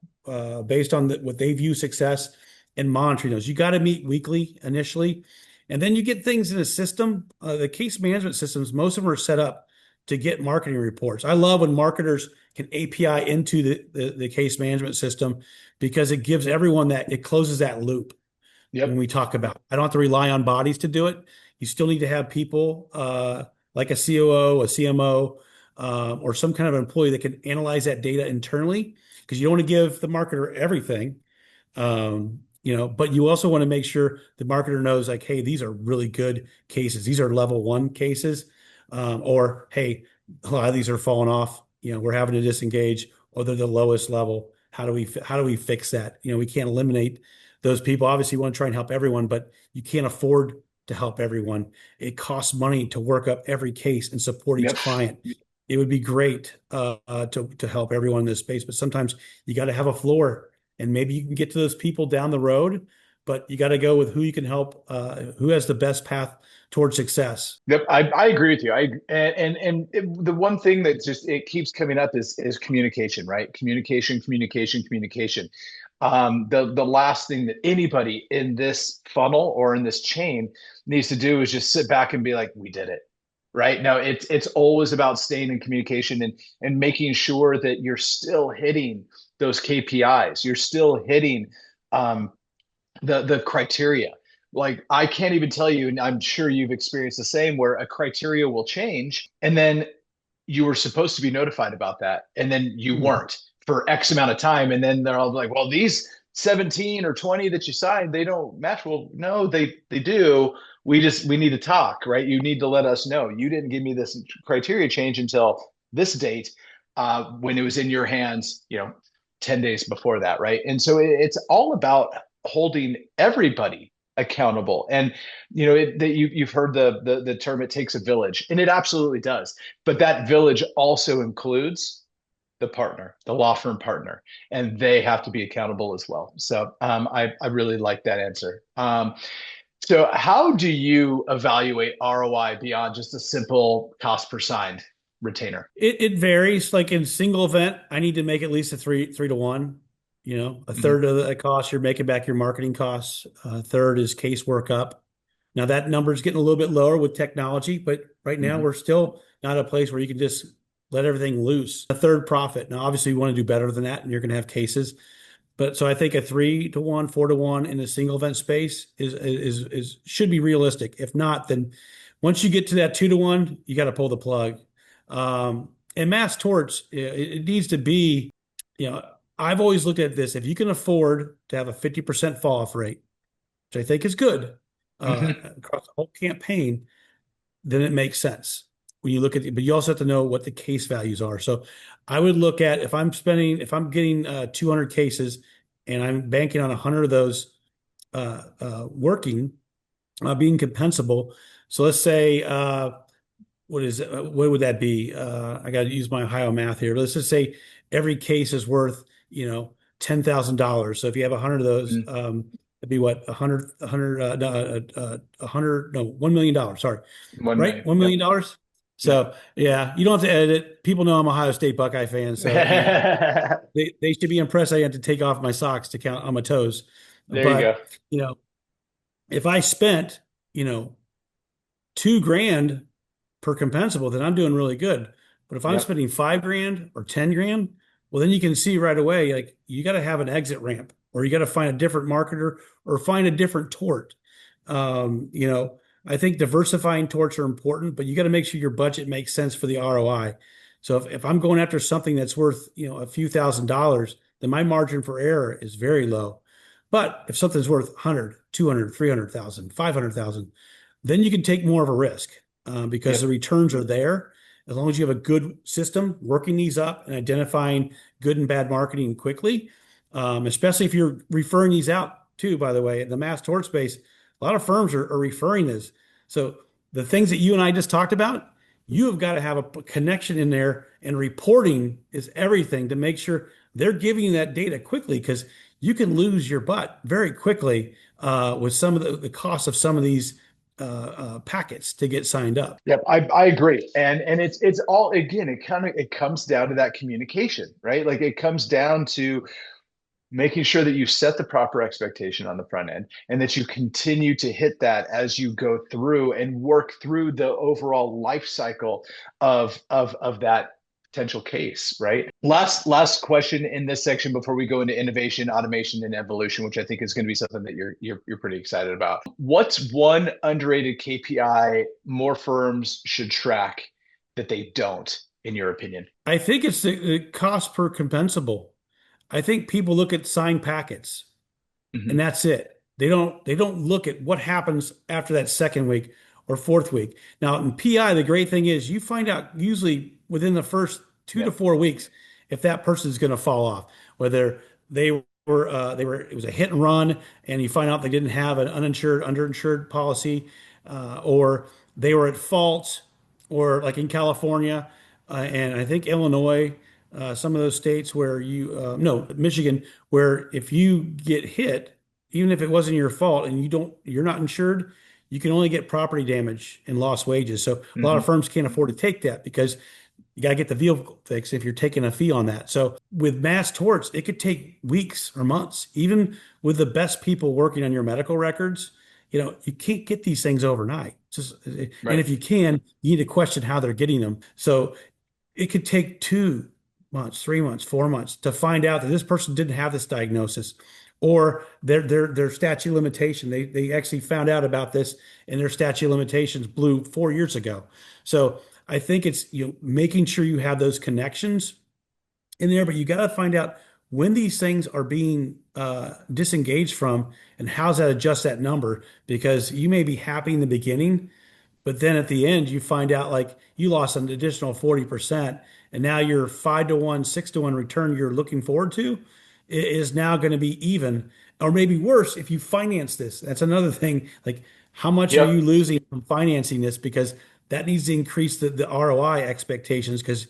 based on what they view success and monitoring those. You got to meet weekly initially, and then you get things in a system. The case management systems, most of them are set up to get marketing reports. I love when marketers can API into the case management system because it gives everyone it closes that loop when Yep. we talk about. I don't have to rely on bodies to do it. You still need to have people like a COO, a CMO, or some kind of employee that can analyze that data internally, because you don't want to give the marketer everything. But you also want to make sure the marketer knows like, hey, these are really good cases. These are level one cases. Or hey, a lot of these are falling off. We're having to disengage, or they're the lowest level. How do we fix that? We can't eliminate those people. Obviously, you want to try and help everyone, but you can't afford to help everyone. It costs money to work up every case and support each Yep. client. It would be great to help everyone in this space, but sometimes you got to have a floor, and maybe you can get to those people down the road, but you got to go with who you can help, who has the best path towards success. Yep, I agree with you. The one thing that just it keeps coming up is communication, right? Communication, communication, communication. The last thing that anybody in this funnel or in this chain needs to do is just sit back and be like, "We did it." Right? No, it's always about staying in communication and making sure that you're still hitting those KPIs. You're still hitting um, the criteria. Like I can't even tell you, and I'm sure you've experienced the same, where a criteria will change, and then you were supposed to be notified about that, and then you Mhm. weren't for X amount of time, and then they're all like, "Well, these 17 or 20 that you signed, they don't match." Well, no, they do. We need to talk, right? You need to let us know. You didn't give me this criteria change until this date, when it was in your hands, 10 days before that, right? And so it's all about holding everybody accountable. And you've heard the term "it takes a village," and it absolutely does. But that village also includes the partner, the law firm partner, and they have to be accountable as well. So I really like that answer. So how do you evaluate ROI beyond just a simple cost per signed retainer? It varies. Like in single event, I need to make at least a three to one. A Mhm. third of the cost, you're making back your marketing costs. A third is casework up. Now that number is getting a little bit lower with technology, but right now Mhm. we're still not at a place where you can just let everything loose. A third profit. Now, obviously, you want to do better than that, and you're going to have cases. But so I think a 3 to 1, 4 to 1 in the single event space is should be realistic. If not, then once you get to that 2 to 1, you got to pull the plug. And mass torts, it needs to be, you know, I've always looked at this. If you can afford to have a 50% fall off rate, which I think is good Mhm. across the whole campaign, then it makes sense when you look at it. But you also have to know what the case values are. So I would look at if I'm getting 200 cases and I'm banking on 100 of those working, being compensable. So let's say, what would that be? I got to use my Ohio math here. Let's just say every case is worth, $10,000. So if you have 100 of those, Mhm. it'd be what, 100, 100, no, 100, no, $1 million. Sorry, 1 right? million. $1 Yep. million dollars. Yep. So yeah, you don't have to edit it. People know I'm a Ohio State Buckeye fan, so they should be impressed. I had to take off my socks to count on my toes. There you go. But if I spent, you know, 2 grand per compensable, then I'm doing really good. But if I'm Yep. spending 5 grand or 10 grand, well, then you can see right away, like you got to have an exit ramp, or you got to find a different marketer or find a different tort. I think diversifying torts are important, but you got to make sure your budget makes sense for the ROI. So if I'm going after something that's worth, a few $1,000s, then my margin for error is very low. But if something's worth 100, 200, 300,000, 500,000, then you can take more of a risk because the Yep. returns are there. As long as you have a good system working these up and identifying good and bad marketing quickly, especially if you're referring these out too, by the way, in the mass tort space, a lot of firms are referring this. So the things that you and I just talked about, you have got to have a connection in there, and reporting is everything to make sure they're giving you that data quickly, because you can lose your butt very quickly with some of the cost of some of these packets to get signed up. Yep, I agree, and it's all, again, it comes down to that communication, right? Like it comes down to making sure that you set the proper expectation on the front end, and that you continue to hit that as you go through and work through the overall life cycle of that potential case, right? Last question in this section before we go into innovation, automation, and evolution, which I think is going to be something that you're pretty excited about. What's one underrated KPI more firms should track that they don't? in your opinion? I think it's the cost per compensable. I think people look at signed packets and Hmm. that's it. They don't look at what happens after that second week or fourth week. Now in PI, the great thing is you find out usually within the first two to Yep. 4 weeks if that person is going to fall off, whether they were it was a hit and run, and you find out they didn't have an uninsured underinsured policy, or they were at fault, or like in California, and I think Illinois, some of those states where no, Michigan, where if you get hit, even if it wasn't your fault and you're not insured, you can only get property damage and lost wages. So a lot of Hmm. firms can't afford to take that because you got to get the vehicle fixed if you're taking a fee on that. So with mass torts, it could take weeks or months, even with the best people working on your medical records. You can't get these things overnight. And Right. if you can, you need to question how they're getting them. So it could take 2 months, 3 months, 4 months to find out that this person didn't have this diagnosis, or their statute of limitation. They actually found out about this and their statute of limitations blew 4 years ago. So I think it's making sure you have those connections in there, but you got to find out when these things are being disengaged from and how's that adjust that number, because you may be happy in the beginning, but then at the end, you find out like you lost an additional 40%, and now your 5-to-1, 6-to-1 return you're looking forward to is now going to be even, or maybe worse if you finance this. That's another thing. Like, how much are you Yep. losing from financing this? Because that needs to increase the ROI expectations because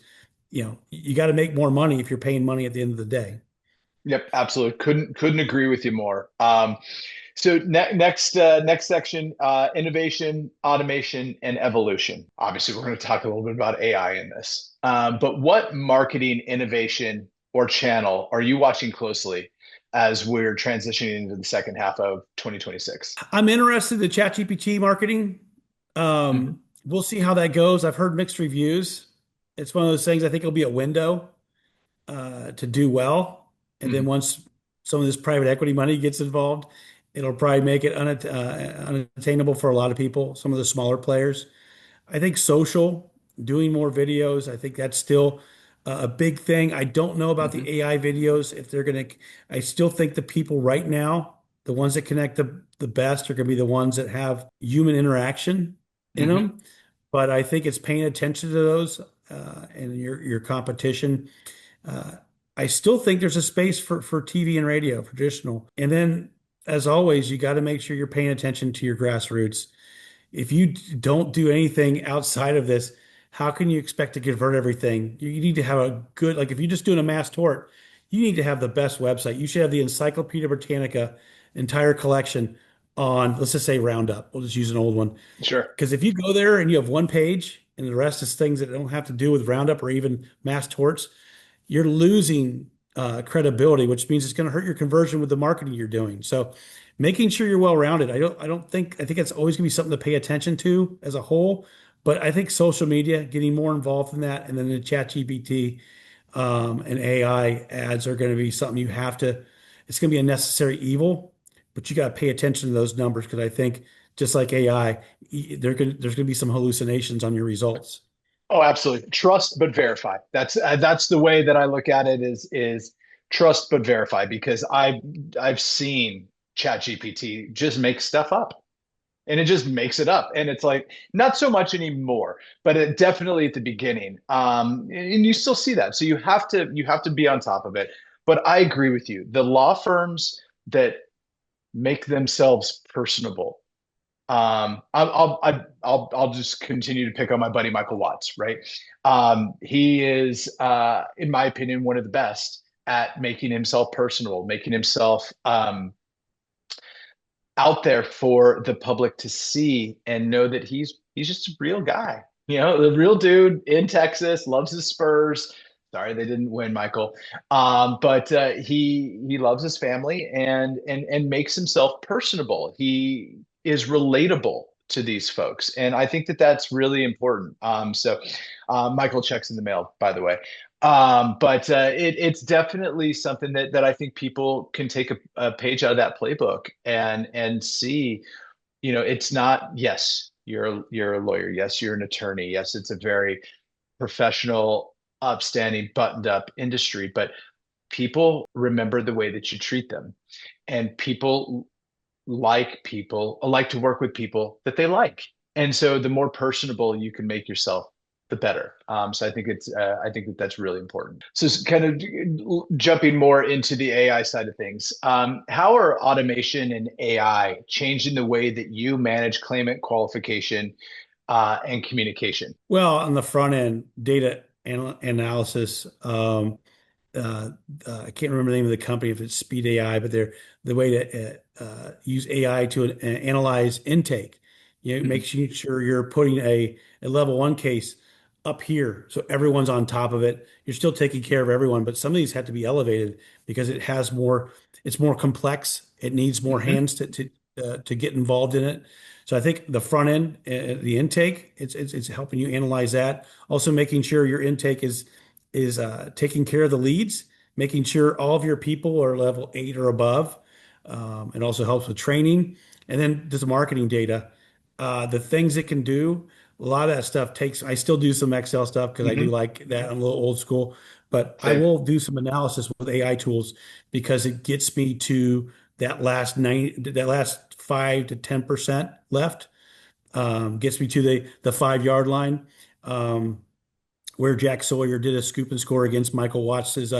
you got to make more money if you're paying money at the end of the day. Yep. Absolutely. Couldn't agree with you more. So next section, innovation, automation, and evolution. Obviously, we're going to talk a little bit about AI in this. But what marketing, innovation, or channel are you watching closely as we're transitioning into the second half of 2026? I'm interested in ChatGPT marketing. Hmm. We'll see how that goes. I've heard mixed reviews. It's one of those things I think it'll be a window to do well. And then Hmm. once some of this private equity money gets involved, it'll probably make it unattainable for a lot of people, some of the smaller players. I think social, doing more videos, I think that's still a big thing. I don't know about Hmm. the AI videos, if they're going to, I still think the people right now, the ones that connect the best are going to be the ones that have human interaction in Hmm. them. But I think it's paying attention to those and your competition. Uh, I still think there's a space for TV and radio, for traditional. And then, as always, you got to make sure you're paying attention to your grassroots. If you don't do anything outside of this, how can you expect to convert everything? You need to have a good, like if you're just doing a mass tort, you need to have the best website. You should have the Encyclopedia Britannica entire collection on, let's just say Roundup. We'll just use an old one. Sure. Because if you go there and you have one page and the rest is things that don't have to do with Roundup or even mass torts, you're losing credibility, which means it's going to hurt your conversion with the marketing you're doing. So making sure you're well-rounded. I think it's always going to be something to pay attention to as a whole. But I think social media, getting more involved in that, and then the chat GPT and AI ads are going to be something you have to, it's going to be a necessary evil, but you got to pay attention to those numbers because I think just like AI, there's going to be some hallucinations on your results. Oh, absolutely. Trust but verify. That's the way that I look at it is trust but verify because I've seen ChatGPT just make stuff up and it just makes it up and it's like not so much anymore, but it definitely at the beginning. And you still see that. So you have to be on top of it. But I agree with you. The law firms that make themselves personable. I'll just continue to pick on my buddy Michael Watts, right? He is, in my opinion, one of the best at making himself personable, making himself out there for the public to see and know that he's just a real guy. The real dude in Texas, loves his Spurs. Sorry, they didn't win, Michael. But he loves his family and makes himself personable. He is relatable to these folks, and I think that that's really important. So Michael checks in the mail, by the way. But it's definitely something that I think people can take a page out of that playbook and see, it's not, yes, you're a lawyer. Yes, you're an attorney. Yes, it's a very professional, upstanding, buttoned up industry, but people remember the way that you treat them. And people like to work with people that they like. And so the more personable you can make yourself, the better. So I think that that's really important. So kind of jumping more into the AI side of things, how are automation and AI changing the way that you manage claimant qualification and communication? Well, on the front end, data analysis. I can't remember the name of the company if it's Speed AI, but they're the way to use AI to analyze intake. You know, Mhm. making sure you're putting a level one case up here so everyone's on top of it. You're still taking care of everyone, but some of these have to be elevated because it's more complex. It needs more Mhm. hands to get involved in it. So I think the front end, the intake, it's helping you analyze that. Also making sure your intake is taking care of the leads, making sure all of your people are level 8 or above. It also helps with training. And then there's the marketing data. The things it can do, a lot of that stuff takes, I still do some Excel stuff because I do Mhm. like that. I'm a little old school, but I Same. will do some analysis with AI tools because it gets me to that last 5 to 10% left, gets me to the 5 yard line. Um, where Jack Sawyer did a scoop and score against Michael Watts's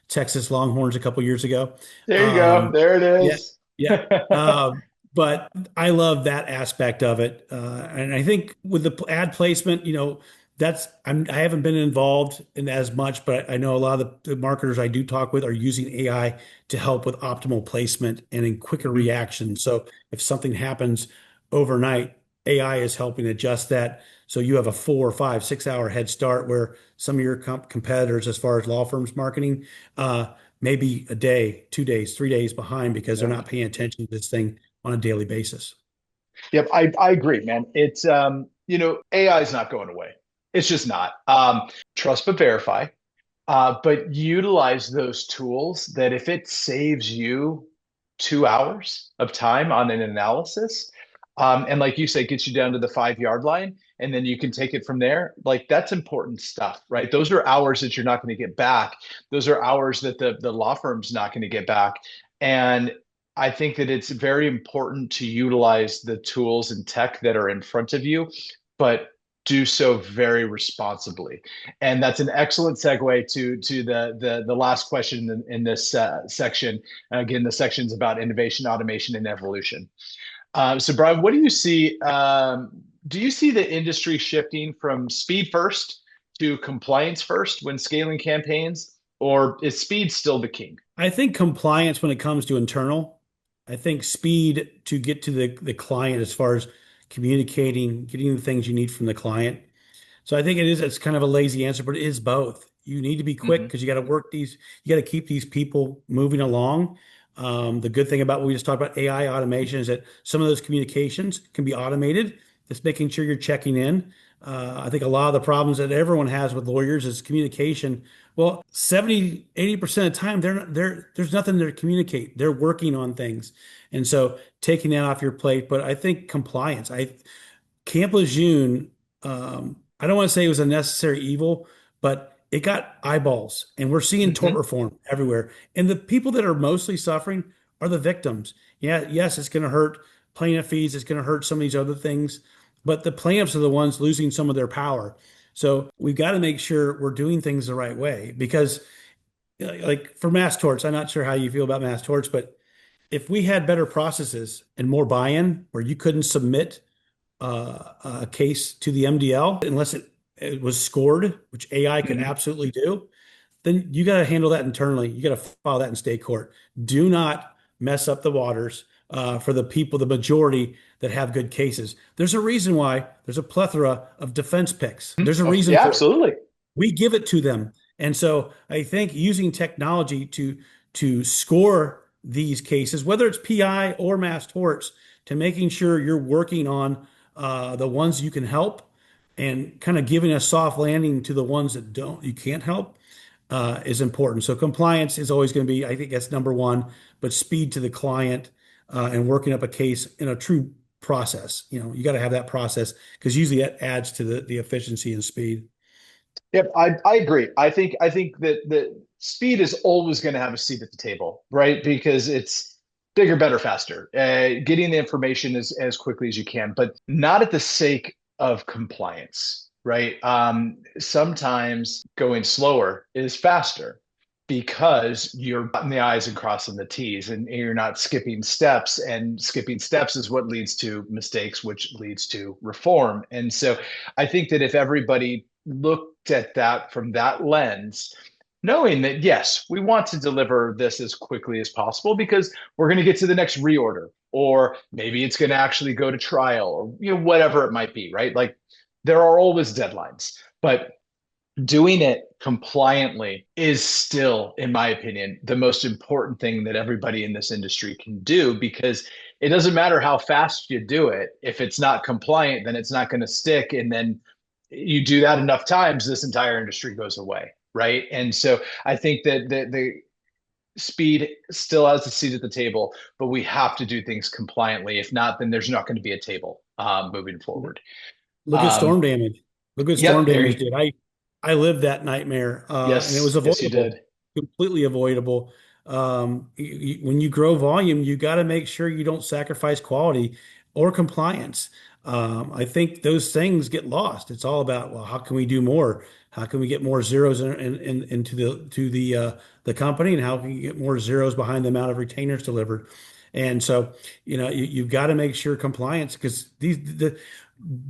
Texas Longhorns a couple years ago. There you go. Um, There it yeah, is. yeah. But I love that aspect of it, and I think with the ad placement, I haven't been involved in as much, but I know a lot of the marketers I do talk with are using AI to help with optimal placement and in quicker Mhm. reaction. So if something happens overnight, AI is helping adjust that. So you have a 4 or 5, 6 hour head start where some of your competitors, as far as law firms marketing, maybe a day, 2 days, 3 days behind because they're Yeah. not paying attention to this thing on a daily basis. Yep, I agree, man. It's AI is not going away. It's just not. Trust but verify. But utilize those tools that if it saves you 2 hours of time on an analysis, and like you say, gets you down to the 5 yard line, and then you can take it from there. Like that's important stuff, right? Those are hours that you're not going to get back. Those are hours that the law firm's not going to get back. And I think that it's very important to utilize the tools and tech that are in front of you, but do so very responsibly. And that's an excellent segue to the last question in this section. Again, the section's about innovation, automation, and evolution. So, Brian, what do you see? Do you see the industry shifting from speed first to compliance first when scaling campaigns, or is speed still the king? I think compliance when it comes to internal, I think speed to get to the client as far as communicating, getting the things you need from the client. So I think it's kind of a lazy answer, but it is both. You need to be quick Mm-hmm. because you got to keep these people moving along. The good thing about what we just talked about AI automation is that some of those communications can be automated. Just making sure you're checking in. I think a lot of the problems that everyone has with lawyers is communication. Well, 70, 80% of the time, there's nothing there to communicate. They're working on things. And so taking that off your plate. But I think compliance, Camp Lejeune, I don't want to say it was a necessary evil, but it got eyeballs, and we're seeing tort Mm-hmm. reform everywhere. And the people that are mostly suffering are the victims. Yeah, yes, it's going to hurt plaintiff fees, it's going to hurt some of these other things, but the plaintiffs are the ones losing some of their power. So we've got to make sure we're doing things the right way because, like for mass torts, I'm not sure how you feel about mass torts, but if we had better processes and more buy-in where you couldn't submit a case to the MDL unless it was scored, which AI could Mm-hmm. absolutely do, then you got to handle that internally. You got to file that in state court. Do not mess up the waters for the people, the majority that have good cases. There's a reason why there's a plethora of defense picks. There's a reason Yeah, for it. absolutely. We give it to them. And so I think using technology to score these cases, whether it's PI or mass torts, to making sure you're working on the ones you can help and kind of giving a soft landing to the ones that don't you can't help is important. So compliance is always going to be, I think that's number one, but speed to the client and working up a case in a true process. You got to have that process because usually that adds to the efficiency and speed. Yep, I agree. I think that speed is always going to have a seat at the table, right? Because it's bigger, better, faster. Getting the information as quickly as you can, but not at the sake of compliance, right? Sometimes going slower is faster because you're dotting the I's and crossing the T's, and you're not skipping steps. And skipping steps is what leads to mistakes, which leads to reform. And so I think that if everybody looked at that from that lens, knowing that, yes, we want to deliver this as quickly as possible because we're going to get to the next reorder, or maybe it's going to actually go to trial, or whatever it might be, right? Like there are always deadlines, but doing it compliantly is still, in my opinion, the most important thing that everybody in this industry can do, because it doesn't matter how fast you do it. If it's not compliant, then it's not going to stick. And then you do that enough times, this entire industry goes away. Right. And so I think that the speed still has a seat at the table, but we have to do things compliantly. If not, then there's not going to be a table moving forward. Look at Um, storm damage. Look at storm yep. There damage you, did. I lived that nightmare, and it was yes. Yes, you avoidable, did. completely avoidable. When you grow volume, you got to make sure you don't sacrifice quality or compliance. I think those things get lost. It's all about, well, how can we do more? How can we get more zeros into the company, and how can you get more zeros behind the amount of retainers delivered? And so, you've got to make sure compliance, because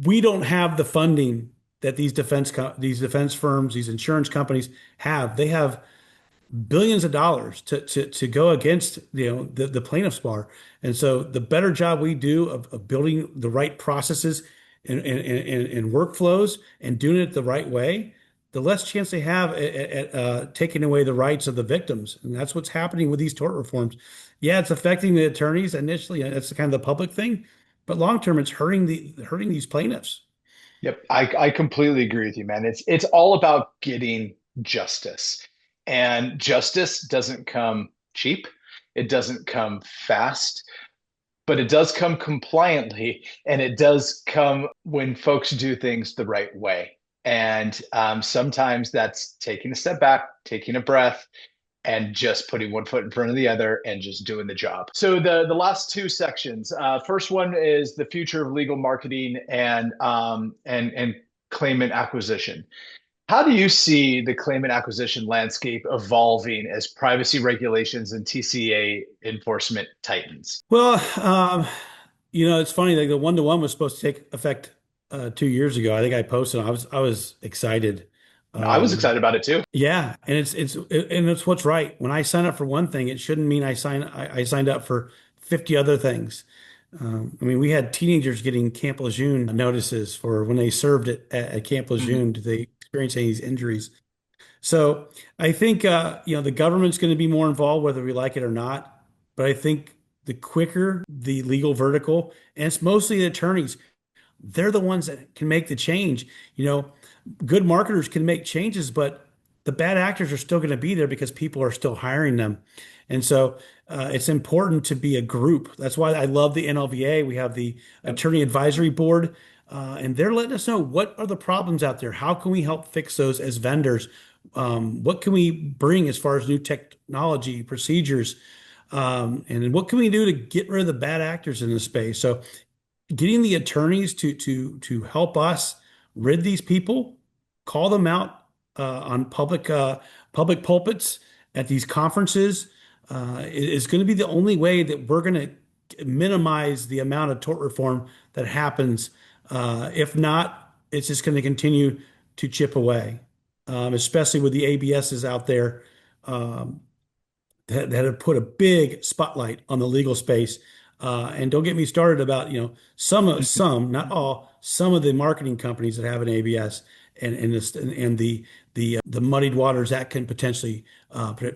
we don't have the funding that these defense firms, these insurance companies have. They have billions of dollars to go against the plaintiff's bar. And so the better job we do of building the right processes and workflows and doing it the right way, the less chance they have at taking away the rights of the victims. And that's what's happening with these tort reforms. Yeah, it's affecting the attorneys initially. That's kind of the public thing, but long term, it's hurting these plaintiffs. Yep, I completely agree with you, man. It's all about getting justice. And justice doesn't come cheap. It doesn't come fast, but it does come compliantly, and it does come when folks do things the right way. And sometimes that's taking a step back, taking a breath, and just putting one foot in front of the other and just doing the job. So the last two sections. First one is the future of legal marketing and claimant acquisition. How do you see the claimant acquisition landscape evolving as privacy regulations and TCA enforcement tightens? Well, it's funny. Like the one-to-one was supposed to take effect 2 years ago. I think I posted. I was excited. I was Um, excited about it too. yeah, and it's what's right. When I sign up for one thing, it shouldn't mean I signed up for 50 other things. I mean, we had teenagers getting Camp Lejeune notices for when they served at Camp Mhm. Lejeune. Did they experience any of these injuries? So I think the government's going to be more involved whether we like it or not. But I think the quicker the legal vertical, and it's mostly the attorneys, they're the ones that can make the change. Good marketers can make changes, but the bad actors are still going to be there because people are still hiring them. And so it's important to be a group. That's why I love the NLVA. We have the Yep. Attorney Advisory Board, and they're letting us know what are the problems out there. How can we help fix those as vendors? What can we bring as far as new technology, procedures, and what can we do to get rid of the bad actors in the space? So getting the attorneys to help us rid these people, call them out on public pulpits at these conferences is going to be the only way that we're going to minimize the amount of tort reform that happens. If not, it's just going to continue to chip away, especially with the ABSs out there. Um, that have put a big spotlight on the legal space. And don't get me started about, not all, some of the marketing companies that have an ABS and the muddied waters that can potentially,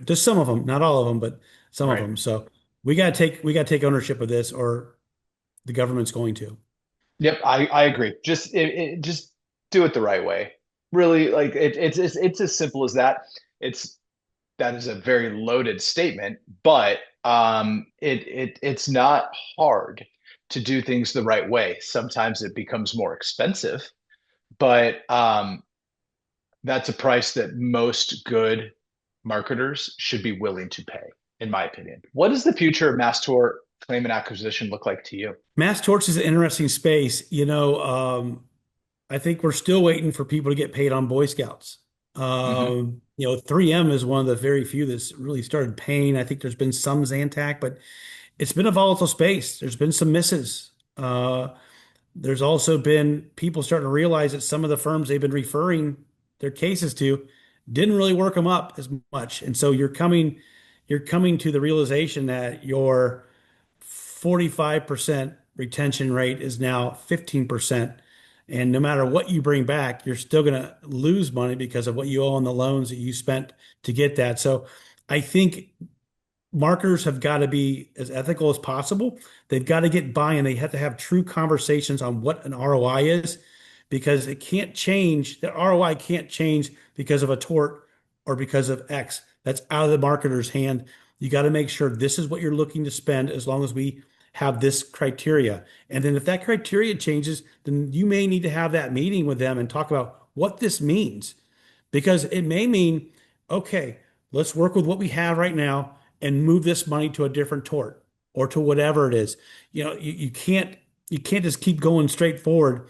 just some of them, not all of them, but some of Right. them. So we got to take ownership of this, or the government's going to. Yep, I agree. Just do it the right way. Really, like it's as simple as that. It's that is a very loaded statement, but it's not hard to do things the right way. Sometimes it becomes more expensive, but That's a price that most good marketers should be willing to pay, in my opinion. What does the future of mass tort claim and acquisition look like to you? Mass torts is an interesting space. I think we're still waiting for people to get paid on Boy Scouts. Hmm. 3M is one of the very few that's really started paying. I think there's been some Zantac, but it's been a volatile space. There's been some misses. There's also been people starting to realize that some of the firms they've been referring their cases to didn't really work them up as much. And so you're coming to the realization that your 45% retention rate is now 15%. And no matter what you bring back, you're still going to lose money because of what you owe on the loans that you spent to get that. So I think marketers have got to be as ethical as possible. They've got to get buy-in. They have to have true conversations on what an ROI is because it can't change. The ROI can't change because of a tort or because of X. That's out of the marketer's hand. You got to make sure this is what you're looking to spend as long as we have this criteria. And then if that criteria changes, then you may need to have that meeting with them and talk about what this means because it may mean, okay, let's work with what we have right now and move this money to a different tort or to whatever it is. You can't just keep going straight forward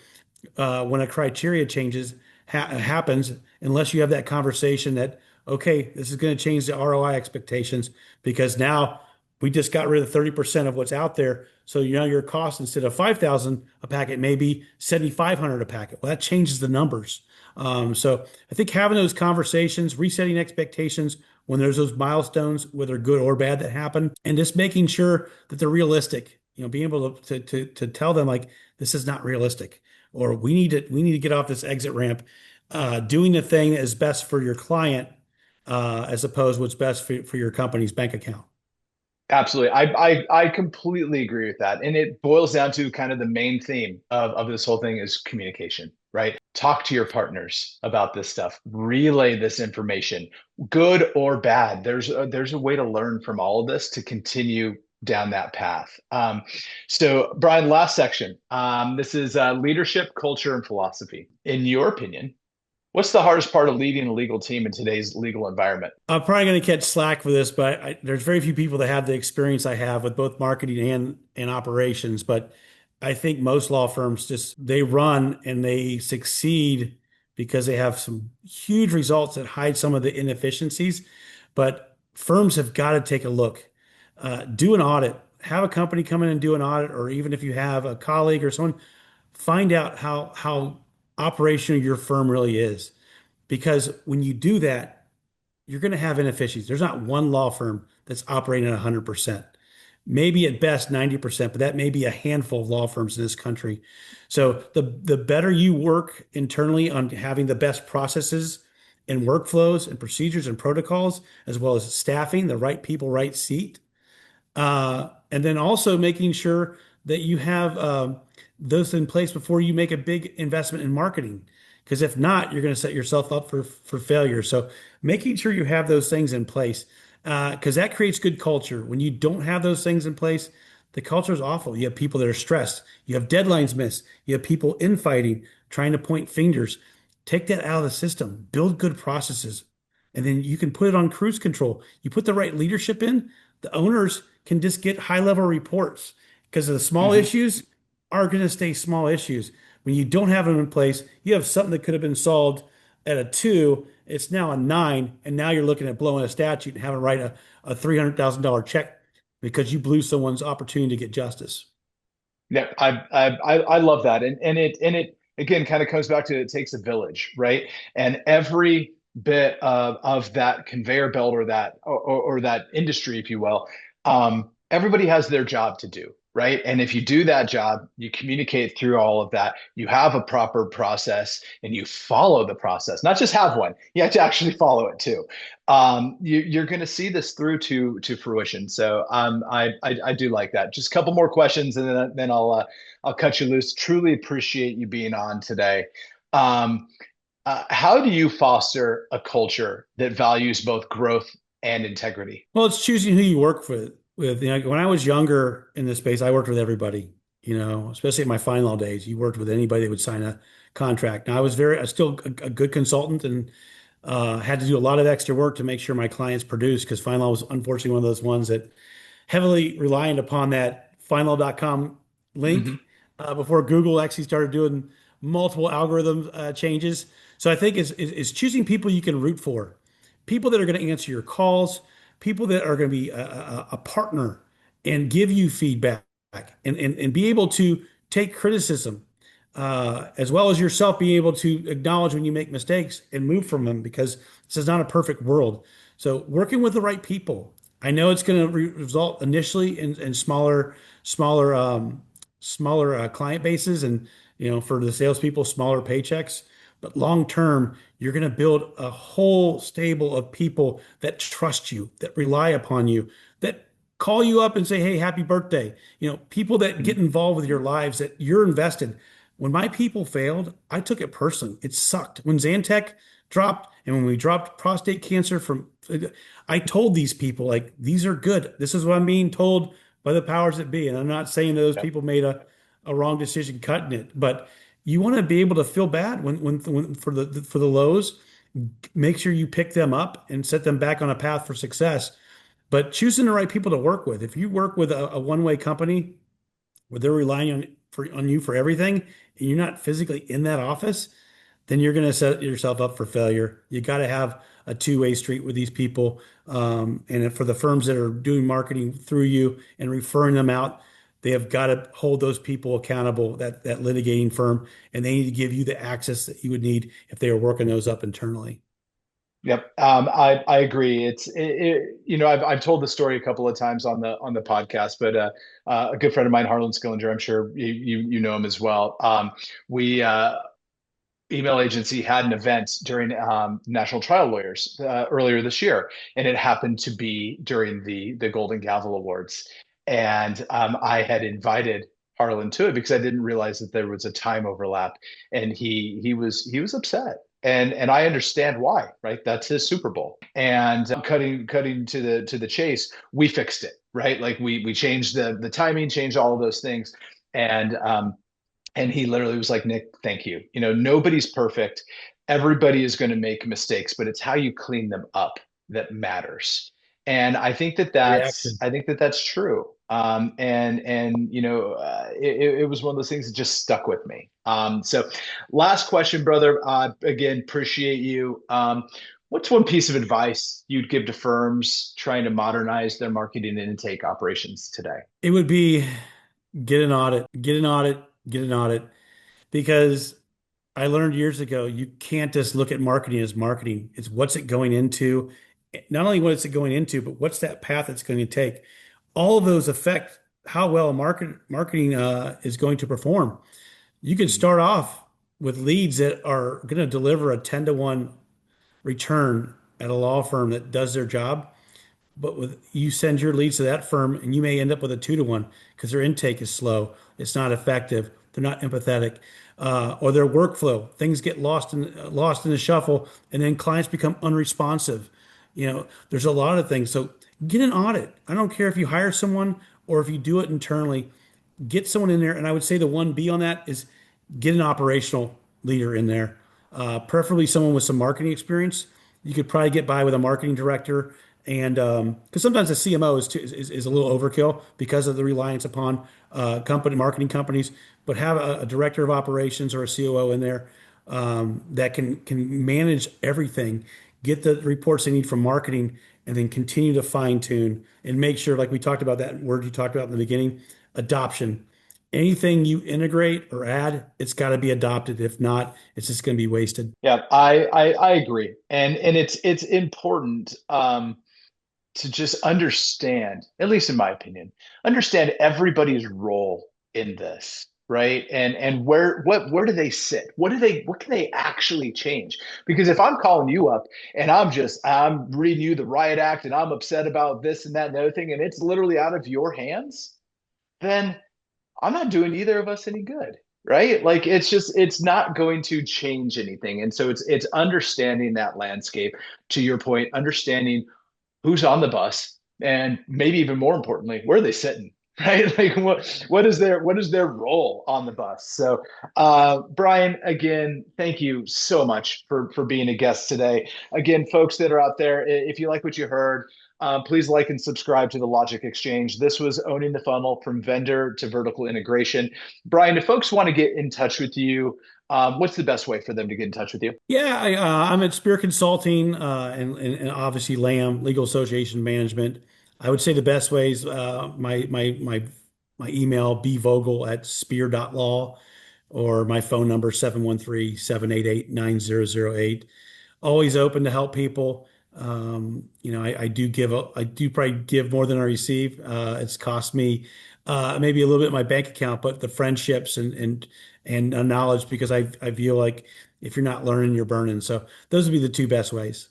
when a criteria changes happens unless you have that conversation that okay, this is going to change the ROI expectations because now we just got rid of 30% of what's out there. So your cost instead of 5,000 a packet may be 7,500 a packet. Well, that changes the numbers. So I think having those conversations, resetting expectations when there's those milestones, whether good or bad, that happen, and just making sure that they're realistic. Being able to tell them like this is not realistic, or we need to get off this exit ramp. Doing the thing that is best for your client, as opposed to what's best for your company's bank account. Absolutely. I completely agree with that. And it boils down to kind of the main theme of this whole thing is communication, right? Talk to your partners about this stuff. Relay this information, good or bad. There's a way to learn from all of this to continue down that path. So Brian, last section. This is leadership, culture, and philosophy. In your opinion, what's the hardest part of leading a legal team in today's legal environment? I'm probably going to catch slack for this, but there's very few people that have the experience I have with both marketing and operations. But I think most law firms just they run and they succeed because they have some huge results that hide some of the inefficiencies. But firms have got to take a look, do an audit, have a company come in and do an audit, or even if you have a colleague or someone, find out how operational your firm really is. Because when you do that, you're going to have inefficiencies. There's not one law firm that's operating at 100%. Maybe at best 90%, but that may be a handful of law firms in this country. So the better you work internally on having the best processes and workflows and procedures and protocols, as well as staffing, the right people, right seat, and then also making sure that you have those in place before you make a big investment in marketing. Because if not, you're going to set yourself up for failure. So making sure you have those things in place, because that creates good culture. When you don't have those things in place, the culture is awful. You have people that are stressed. You have deadlines missed. You have people infighting, trying to point fingers. Take that out of the system. Build good processes, and then you can put it on cruise control. You put the right leadership in, the owners can just get high level reports because the small Mhm. issues are going to stay small issues. When you don't have them in place, you have something that could have been solved at a 2, it's now a 9, and now you're looking at blowing a statute and having to write a $300,000 check because you blew someone's opportunity to get justice. Yeah, I love that, and it again kind of comes back to it takes a village, right? And every bit of that conveyor belt or or that industry, if you will, everybody has their job to do, right? And if you do that job, you communicate through all of that, you have a proper process, and you follow the process, not just have one, you have to actually follow it too. You're going to see this through to fruition. So I do like that. Just a couple more questions, and then I'll cut you loose. Truly appreciate you being on today. Um, how do you foster a culture that values both growth and integrity? Well, it's choosing who you work with. When I was younger in this space, I worked with everybody. especially in my final days. You worked with anybody that would sign a contract. Now, I was still a good consultant and had to do a lot of extra work to make sure my clients produced because final was unfortunately one of those ones that heavily reliant upon that final.com Hmm. link before Google actually started doing multiple algorithm changes. So I think is choosing people you can root for, people that are going to answer your calls, people that are going to be a partner and give you feedback and be able to take criticism as well as yourself being able to acknowledge when you make mistakes and move from them because this is not a perfect world. So working with the right people. I know it's going to result initially in smaller, smaller client bases, and for the salespeople, smaller paychecks. But long term, you're going to build a whole stable of people that trust you, that rely upon you, that call you up and say, "Hey, happy birthday." People that get involved with your lives that you're invested. When my people failed, I took it personally. It sucked. When Zantac dropped and when we dropped prostate cancer from, I told these people, like, these are good. This is what I'm being told by the powers that be. And I'm not saying those Yep. people made a wrong decision cutting it, but you want to be able to feel bad when for the lows. Make sure you pick them up and set them back on a path for success. But choosing the right people to work with. If you work with a one-way company where they're relying on you for everything, and you're not physically in that office, then you're going to set yourself up for failure. You got to have a two-way street with these people. And for the firms that are doing marketing through you and referring them out, they have got to hold those people accountable, that litigating firm, and they need to give you the access that you would need if they were working those up internally. Yep. I agree. I've told the story a couple of times on the podcast, but a good friend of mine, Harlan Skillinger, I'm sure you know him as well. We email agency had an event during National Trial Lawyers earlier this year, and it happened to be during the Golden Gavel Awards. And I had invited Harlan to it because I didn't realize that there was a time overlap, and he was upset. And I understand why, right? That's his Super Bowl. And cutting to the chase, we fixed it, right? Like we changed the timing, changed all of those things, and and he literally was like, Nick, thank you. Nobody's perfect. Everybody is going to make mistakes, but it's how you clean them up that matters. And Reaction. I think that that's true. It was one of those things that just stuck with me. So last question, brother. Again, appreciate you. What's one piece of advice you'd give to firms trying to modernize their marketing and intake operations today? It would be get an audit, get an audit, get an audit, because I learned years ago you can't just look at marketing as marketing. It's what's it going into, not only what's it going into, but what's that path it's going to take. All of those affect how well marketing is going to perform. You can start off with leads that are going to deliver a 10-to-1 return at a law firm that does their job. But with you send your leads to that firm and you may end up with a 2-to-1 because their intake is slow. It's not effective. They're not empathetic. Or their workflow, things get lost in the shuffle, and then clients become unresponsive. There's a lot of things. So get an audit. I don't care if you hire someone or if you do it internally, get someone in there. And I would say the 1B on that is get an operational leader in there, preferably someone with some marketing experience. You could probably get by with a marketing director, and because sometimes the CMO is a little overkill because of the reliance upon marketing companies. But have a director of operations or a COO in there that can manage everything, get the reports they need from marketing, and then continue to fine tune and make sure, like we talked about that word you talked about in the beginning, adoption. Anything you integrate or add, it's got to be adopted. If not, it's just going to be wasted. Yeah, I agree, and it's important to just understand, at least in my opinion, understand everybody's role in this, right? And where do they sit? What can they actually change? Because if I'm calling you up and I'm reading you the riot act and I'm upset about this and that and the other thing, and it's literally out of your hands, then I'm not doing either of us any good. Right. Like it's not going to change anything. And so it's understanding that landscape, to your point, understanding who's on the bus, and maybe even more importantly, where are they sitting? right? Like what is their role on the bus? So, Brian, again, thank you so much for being a guest today. Again, folks that are out there, if you like what you heard, please like and subscribe to the Logic Exchange. This was owning the funnel from vendor to vertical integration. Brian, if folks want to get in touch with you, what's the best way for them to get in touch with you? Yeah, I'm at Spear Consulting and obviously Lamb Legal Association Management. I would say the best ways my email bvogel at spear.law or my phone number 713-788-9008. Always open to help people. I do probably give more than I receive. It's cost me maybe a little bit in my bank account, but the friendships and knowledge because I feel like if you're not learning, you're burning. So those would be the two best ways.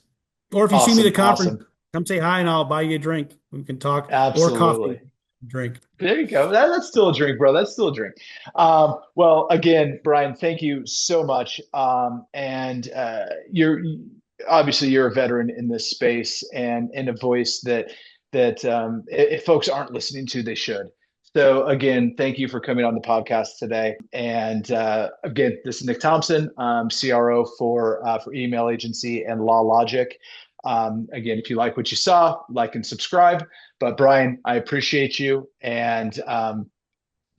Or if you see me at a Awesome, conference, awesome. come say hi and I'll buy you a drink. We can talk or coffee Absolutely. drink. There you go. That's still a drink, bro. That's still a drink. Well, again, Brian, thank you so much. And you're obviously you're a veteran in this space and a voice that if folks aren't listening to, they should. So again, thank you for coming on the podcast today. And again, this is Nick Thompson, CRO for Email Agency and Law Logic. Again, if you like what you saw, like and subscribe. But Brian, I appreciate you, and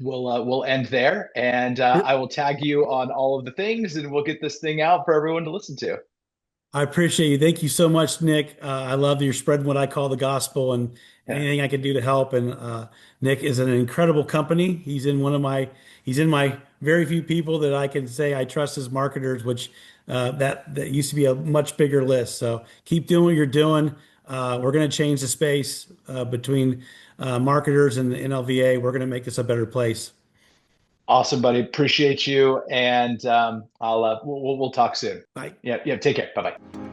we'll end there. And I will tag you on all of the things, and we'll get this thing out for everyone to listen to. I appreciate you. Thank you so much, Nick. I love that you're spreading what I call the gospel and Yeah, anything I can do to help. And Nick is an incredible company. He's in my very few people that I can say I trust as marketers, which that used to be a much bigger list. So keep doing what you're doing. We're going to change the space between marketers and the NLVA. We're going to make this a better place. awesome, buddy. Appreciate you, and we'll talk soon. Bye. Yeah, yeah. Take care. Bye bye.